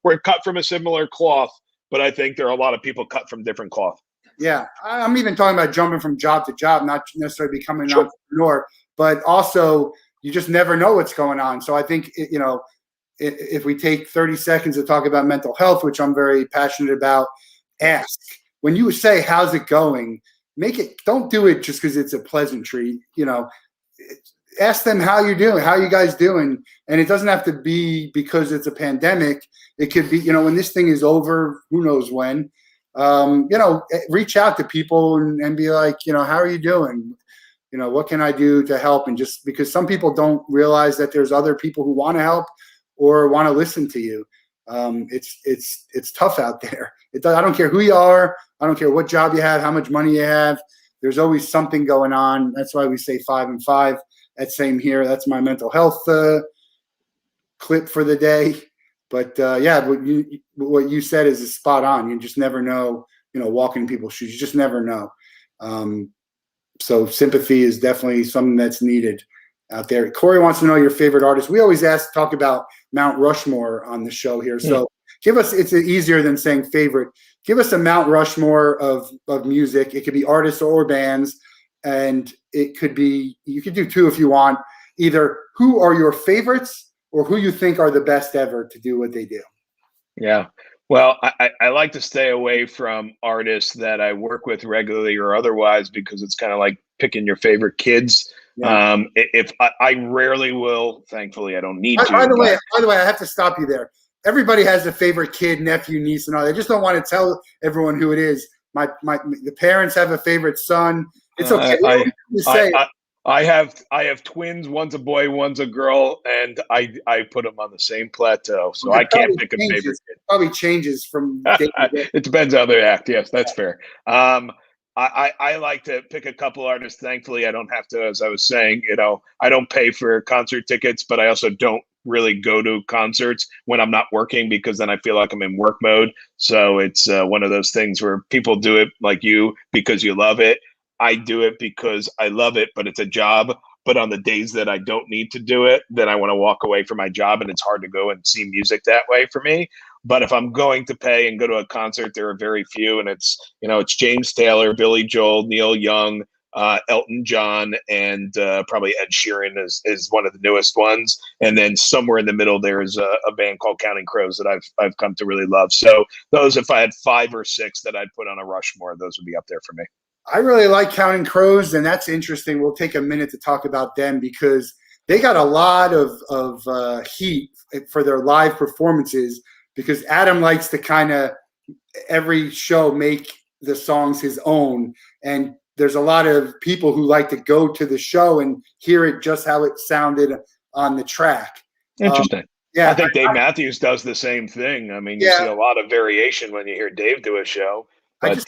we're cut from a similar cloth, but I think there are a lot of people cut from different cloth. Yeah, I'm even talking about jumping from job to job, not necessarily becoming an entrepreneur. but also you just never know what's going on. So I think, if we take 30 seconds to talk about mental health, which I'm very passionate about, ask. When you say, how's it going? Don't do it just because it's a pleasantry. Ask them how you're doing, how you guys doing. And it doesn't have to be because it's a pandemic. It could be, when this thing is over, who knows when, reach out to people and be like, how are you doing? What can I do to help? And just because some people don't realize that there's other people who want to help or want to listen to you. It's tough out there. I don't care who you are. I don't care what job you have, how much money you have. There's always something going on. That's why we say 5 and 5. That's same here. That's my mental health clip for the day. But what you said is spot on. You just never know, walking in people's shoes. You just never know. So sympathy is definitely something that's needed out there. Corey wants to know your favorite artist. We always talk about Mount Rushmore on the show here. So give us, it's easier than saying favorite. Give us a Mount Rushmore of music. It could be artists or bands. And it could be, you could do 2 if you want. Either who are your favorites or who you think are the best ever to do what they do. Yeah. Well, I like to stay away from artists that I work with regularly or otherwise, because it's kind of like picking your favorite kids. Yeah. If I rarely will, thankfully, I don't need to. By the way, I have to stop you there. Everybody has a favorite kid, nephew, niece, and all. They just don't want to tell everyone who it is. The parents have a favorite son. It's okay. I have twins. One's a boy, one's a girl, and I put them on the same plateau, so I can't pick a favorite kid. Probably changes from day to day. It depends how they act. Yes, that's fair. I like to pick a couple artists. Thankfully, I don't have to. As I was saying, I don't pay for concert tickets, but I also don't really go to concerts when I'm not working, because then I feel like I'm in work mode. So it's one of those things where people do it like you because you love it. I do it because I love it, but it's a job. But on the days that I don't need to do it, then I want to walk away from my job, and it's hard to go and see music that way for me. But if I'm going to pay and go to a concert, there are very few, and it's James Taylor, Billy Joel, Neil Young, Elton John, and probably Ed Sheeran is one of the newest ones. And then somewhere in the middle, there's a band called Counting Crows that I've come to really love. So those, if I had 5 or 6 that I'd put on a Rushmore, those would be up there for me. I really like Counting Crows, and that's interesting. We'll take a minute to talk about them because they got a lot of heat for their live performances, because Adam likes to kind of every show make the songs his own. And there's a lot of people who like to go to the show and hear it just how it sounded on the track. Interesting. Yeah, I think Dave Matthews does the same thing. I mean, you see a lot of variation when you hear Dave do a show. But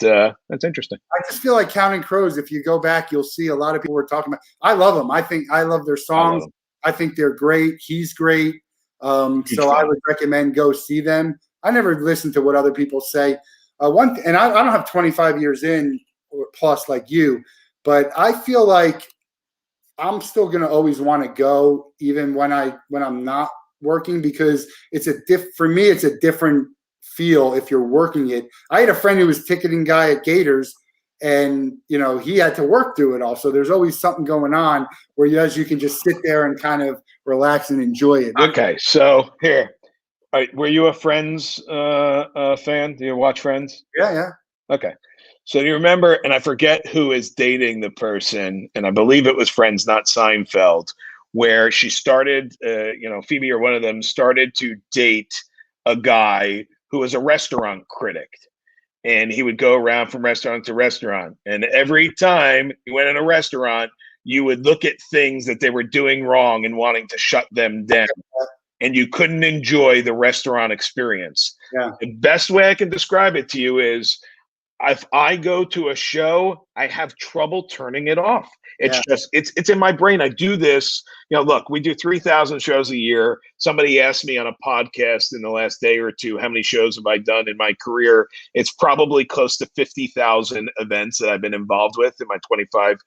that's interesting. I just feel like Counting Crows, if you go back, you'll see a lot of people were talking about. I love them. I love their songs. I think they're great. He's great. So I would recommend go see them. I never listen to what other people say. I don't have 25 years in or plus like you, but I feel like I'm still going to always want to go even when I'm not working, because for me, it's a different feel if you're working it. I had a friend who was ticketing guy at Gators, and he had to work through it all. So there's always something going on where you can just sit there and kind of relax and enjoy it. Okay, so here, all right, were you a Friends fan? Do you watch Friends? Yeah. Okay, so do you remember? And I forget who is dating the person, and I believe it was Friends, not Seinfeld, where she started. Phoebe or one of them started to date a guy who was a restaurant critic, and he would go around from restaurant to restaurant. And every time he went in a restaurant, you would look at things that they were doing wrong and wanting to shut them down. And you couldn't enjoy the restaurant experience. Yeah. The best way I can describe it to you is, if I go to a show, I have trouble turning it off. It's in my brain. I do this, look, we do 3,000 shows a year. Somebody asked me on a podcast in the last day or two, how many shows have I done in my career? It's probably close to 50,000 events that I've been involved with in my 25,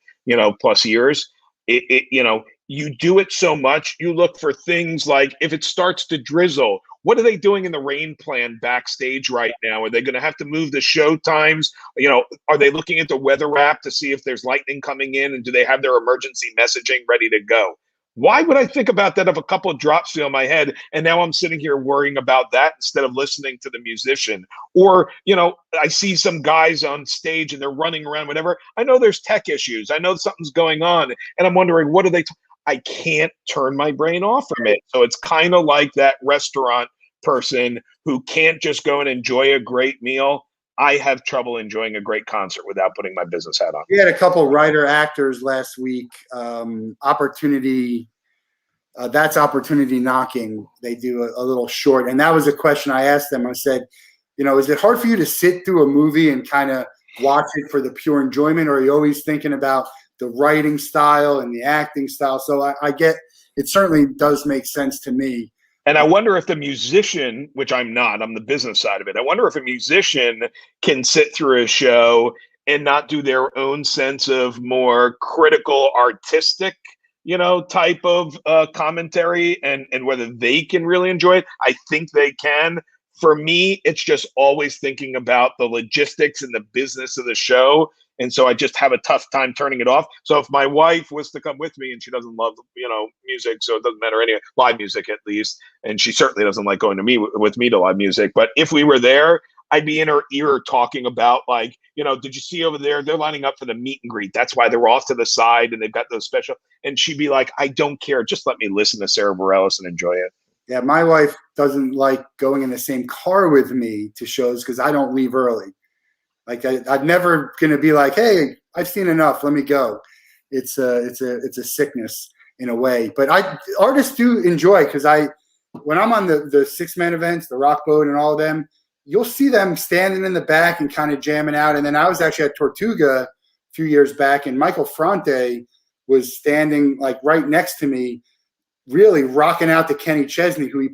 plus years. You do it so much, you look for things like, if it starts to drizzle, What are they doing in the rain plan backstage right now? Are they going to have to move the show times? You know, are they looking at the weather app to see if there's lightning coming in, and do they have their emergency messaging ready to go? Why would I think about that if a couple of drops feel in my head and now I'm sitting here worrying about that instead of listening to the musician? Or, you know, I see some guys on stage and they're running around, whatever. I know there's tech issues. I know something's going on. And I'm wondering, what are they? I can't turn my brain off from it. So it's kind of like that restaurant person who can't just go and enjoy a great meal. I have trouble enjoying a great concert without putting my business hat on. We had a couple writer actors last week. Opportunity, that's Opportunity Knocking. They do a little short, and that was a question I asked them. I said, you know, is it hard for you to sit through a movie and kind of watch it for the pure enjoyment, or are you always thinking about the writing style and the acting style? So I get it. Certainly does make sense to me. And I wonder if the musician, which I'm not, I'm the business side of it. I wonder if a musician can sit through a show and not do their own sense of more critical, artistic, you know, type of commentary, and whether they can really enjoy it. I think they can. For me, it's just always thinking about the logistics and the business of the show. And so I just have a tough time turning it off. So if my wife was to come with me, and she doesn't love, you know, music, so it doesn't matter any live music at least, and she certainly doesn't like going to me with me to live music. But if we were there, I'd be in her ear talking about, like, you know, did you see over there? They're lining up for the meet and greet. That's why they're off to the side and they've got those special. And she'd be like, I don't care. Just let me listen to Sarah Bareilles and enjoy it. Yeah, my wife doesn't like going in the same car with me to shows because I don't leave early. Like I'm never gonna be like, hey, I've seen enough, let me go. It's a sickness in a way. But artists do enjoy, because when I'm on the 6-man events, the Rock Boat and all of them, you'll see them standing in the back and kind of jamming out. And then I was actually at Tortuga a few years back, and Michael Fronte was standing like right next to me, really rocking out to Kenny Chesney, who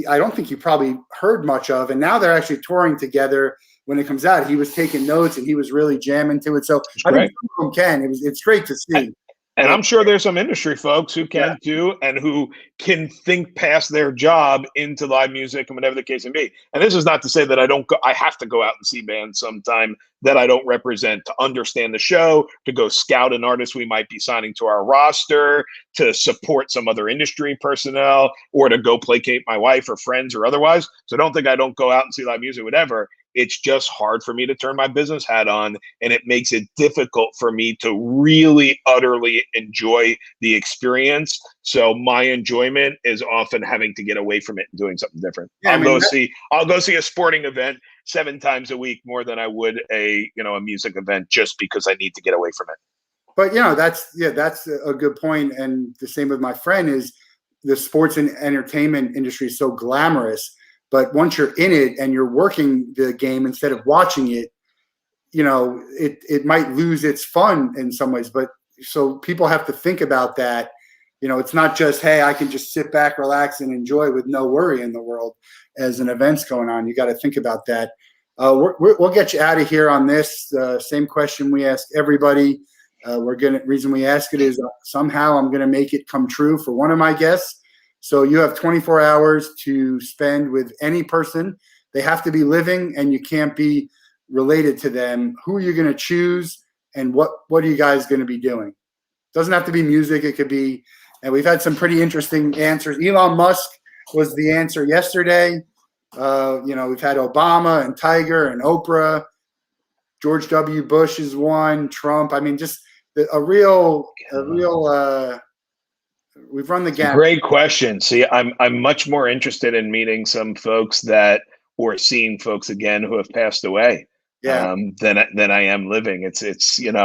I don't think you probably heard much of. And now they're actually touring together. When it comes out, he was taking notes and he was really jamming to it. So I think some of them can. It's great to see. And I'm sure there's some industry folks who can too, and who can think past their job into live music and whatever the case may be. And this is not to say that I have to go out and see bands sometime that I don't represent, to understand the show, to go scout an artist we might be signing to our roster, to support some other industry personnel, or to go placate my wife or friends or otherwise. So don't think I don't go out and see live music, whatever. It's just hard for me to turn my business hat on, and it makes it difficult for me to really utterly enjoy the experience. So my enjoyment is often having to get away from it and doing something different. Yeah, I'll go see a sporting event 7 times a week more than I would a music event, just because I need to get away from it. But that's a good point. And the same with my friend is the sports and entertainment industry is so glamorous. But once you're in it and you're working the game instead of watching it, you know, it might lose its fun in some ways. But so people have to think about that. You know, it's not just, hey, I can just sit back, relax, and enjoy with no worry in the world as an event's going on. You got to think about that. We'll get you out of here on this. Same question we ask everybody. Reason we ask it is somehow I'm going to make it come true for one of my guests. So you have 24 hours to spend with any person. They have to be living, and you can't be related to them. Who are you going to choose, and what are you guys going to be doing? Doesn't have to be music. It could be, and we've had some pretty interesting answers. Elon Musk was the answer yesterday. We've had Obama and Tiger and Oprah. George W. Bush is one. Trump. I mean, just a real. We've run the gamut. Great question. See, I'm much more interested in meeting some folks or seeing folks again who have passed away, than I am living. It's and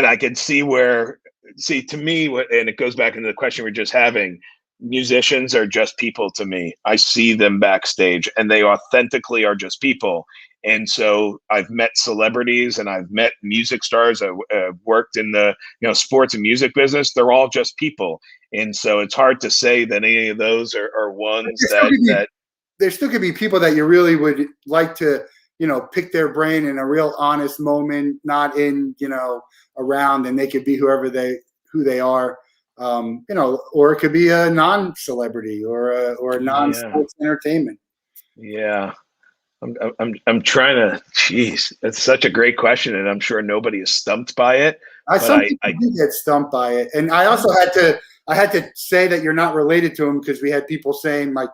I can see to me, and it goes back into the question we're just having. Musicians are just people to me. I see them backstage, and they authentically are just people. And so I've met celebrities and I've met music stars. I've worked in the sports and music business. They're all just people. And so it's hard to say that any of those are ones that there still could be people that you really would like to, pick their brain in a real honest moment, not in, around, and they could be who they are. or it could be a non-celebrity or a non-sports entertainment. Yeah. I'm trying to. Jeez, that's such a great question, and I'm sure nobody is stumped by it. Some people do get stumped by it, and I also had to say that you're not related to him because we had people saying like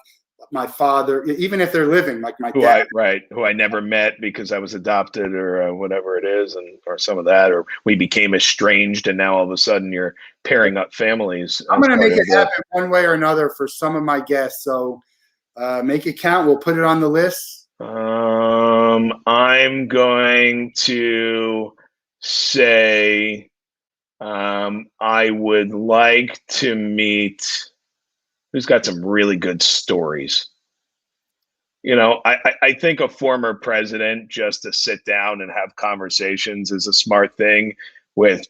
my father, even if they're living, like my dad, who I never met because I was adopted or whatever it is, or some of that, or we became estranged, and now all of a sudden you're pairing up families. I'm going to make it happen one way or another for some of my guests, so make it count. We'll put it on the list. I'm going to say I would like to meet who's got some really good stories. I think a former president just to sit down and have conversations is a smart thing with,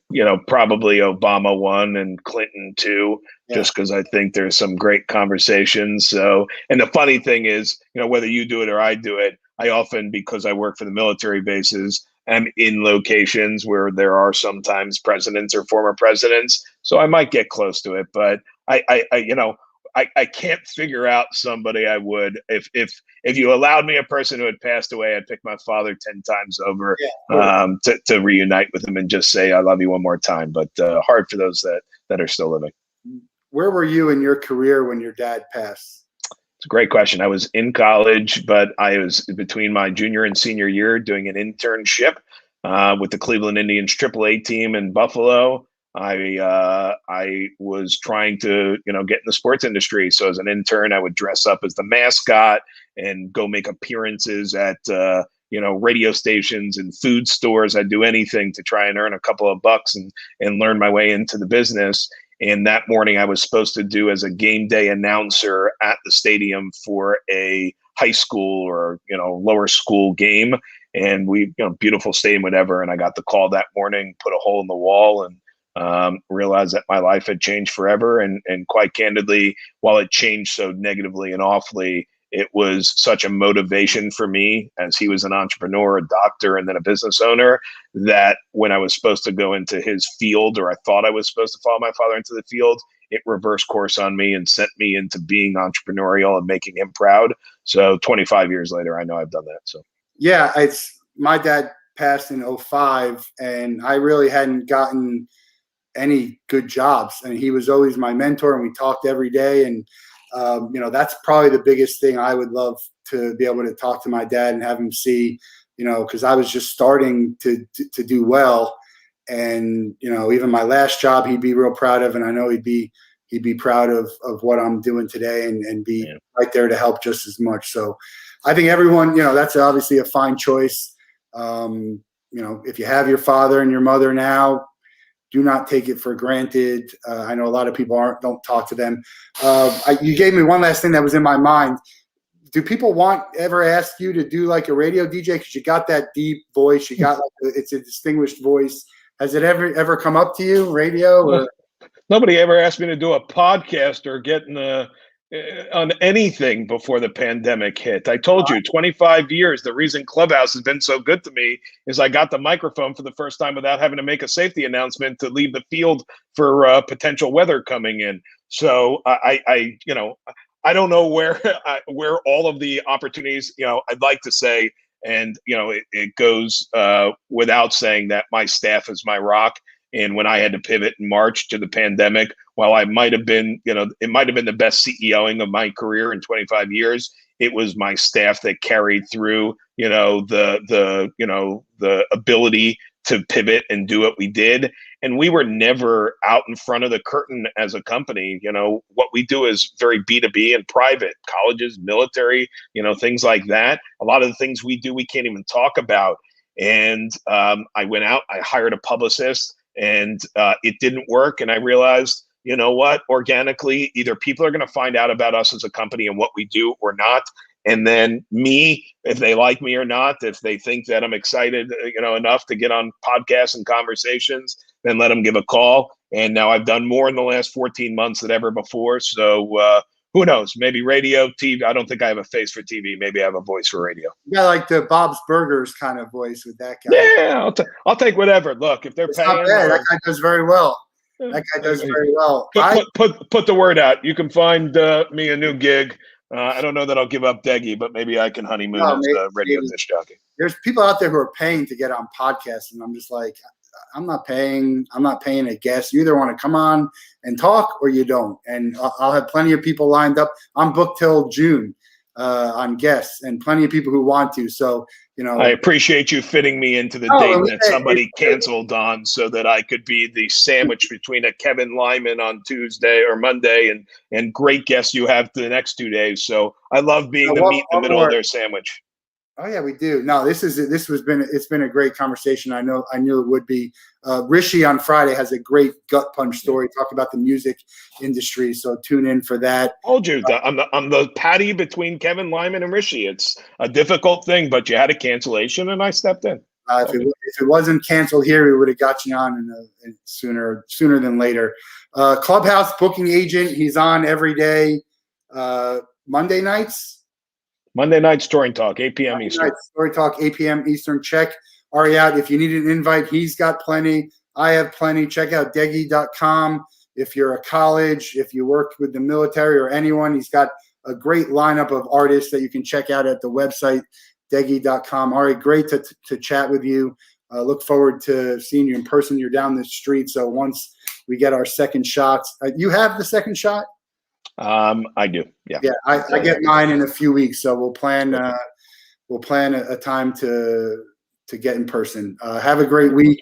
probably Obama 1 and Clinton 2, just because I think there's some great conversations. So, and the funny thing is, whether you do it or I do it, I often, because I work for the military bases, am in locations where there are sometimes presidents or former presidents. So I might get close to it, but I can't figure out somebody I would if you allowed me a person who had passed away, I'd pick my father 10 times over to reunite with him and just say I love you one more time. But hard for those that are still living. Where were you in your career when your dad passed? It's a great question. I was in college, but I was between my junior and senior year doing an internship with the Cleveland Indians AAA team in Buffalo. I was trying to, get in the sports industry. So as an intern, I would dress up as the mascot and go make appearances at, radio stations and food stores. I'd do anything to try and earn a couple of bucks and learn my way into the business. And that morning I was supposed to do as a game day announcer at the stadium for a high school or, lower school game. And we, beautiful stadium, whatever. And I got the call that morning, put a hole in the wall, and realized that my life had changed forever. And quite candidly, while it changed so negatively and awfully, it was such a motivation for me, as he was an entrepreneur, a doctor, and then a business owner, that when I was supposed to go into his field, or I thought I was supposed to follow my father into the field, it reversed course on me and sent me into being entrepreneurial and making him proud. So 25 years later, I know I've done that. So yeah, my dad passed in 2005, and I really hadn't gotten any good jobs, and he was always my mentor, and we talked every day. And that's probably the biggest thing. I would love to be able to talk to my dad and have him see, because I was just starting to do well. And even my last job he'd be real proud of, and I know he'd be proud of what I'm doing today, and be right there to help just as much. So I think everyone, that's obviously a fine choice. If you have your father and your mother now, do not take it for granted. I know a lot of people don't talk to them. You gave me one last thing that was in my mind. Do people ever ask you to do like a radio DJ? Because you got that deep voice. You got it's a distinguished voice. Has it ever come up to you, radio? Or? Nobody ever asked me to do a podcast or get on anything before the pandemic hit. I told you, 25 years, the reason Clubhouse has been so good to me is I got the microphone for the first time without having to make a safety announcement to leave the field for potential weather coming in. So I don't know where all of the opportunities, I'd like to say, and, it goes without saying that my staff is my rock. And when I had to pivot in March to the pandemic, while I might have been, it might have been the best CEOing of my career in 25 years, it was my staff that carried through, the ability to pivot and do what we did. And we were never out in front of the curtain as a company. What we do is very B2B and private, colleges, military, things like that. A lot of the things we do, we can't even talk about. And I went out, I hired a publicist, and it didn't work. And I realized, you know what, organically, either people are going to find out about us as a company and what we do or not. And then me, if they like me or not, if they think that I'm excited, enough to get on podcasts and conversations, then let them give a call. And now I've done more in the last 14 months than ever before. So who knows? Maybe radio, TV. I don't think I have a face for TV. Maybe I have a voice for radio. Yeah, like the Bob's Burgers kind of voice with that guy. Yeah, I'll take whatever. Look, if they're paying, not bad. That guy does very well. That guy does very well. Put the word out. You can find me a new gig. I don't know that I'll give up Degy, but maybe I can honeymoon as a radio disc jockey. There's people out there who are paying to get on podcasts, and I'm just like, I'm not paying a guest. You either want to come on and talk or you don't. And I'll have plenty of people lined up. I'm booked till June on guests, and plenty of people who want to. So, I appreciate you fitting me into the date that somebody canceled on so that I could be the sandwich between a Kevin Lyman on Tuesday or Monday and great guests you have the next 2 days. So I love being the meat in the middle of their sandwich. Oh yeah, we do. No, it's been a great conversation. I knew it would be. Rishi on Friday has a great gut punch story talking about the music industry. So tune in for that. I told you I'm the patty between Kevin Lyman and Rishi. It's a difficult thing, but you had a cancellation and I stepped in. If it wasn't canceled here, we would have got you on sooner than later. Clubhouse booking agent. He's on every day. Monday nights, Touring Talk, 8 p.m. Eastern. Touring Talk, 8 p.m. Eastern. Check Ari out. If you need an invite, he's got plenty. I have plenty. Check out Degy.com. If you're a college, if you work with the military or anyone, he's got a great lineup of artists that you can check out at the website, Degy.com. Ari, great to chat with you. Look forward to seeing you in person. You're down the street. So once we get our second shots, you have the second shot? I do. Yeah. Yeah. I get mine in a few weeks. So we'll plan a time to get in person. Have a great week.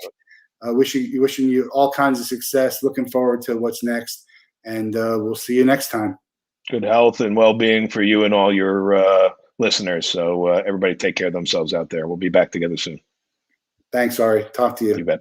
Wishing you all kinds of success. Looking forward to what's next. And we'll see you next time. Good health and well-being for you and all your listeners. So everybody take care of themselves out there. We'll be back together soon. Thanks, Ari. Talk to you. You bet.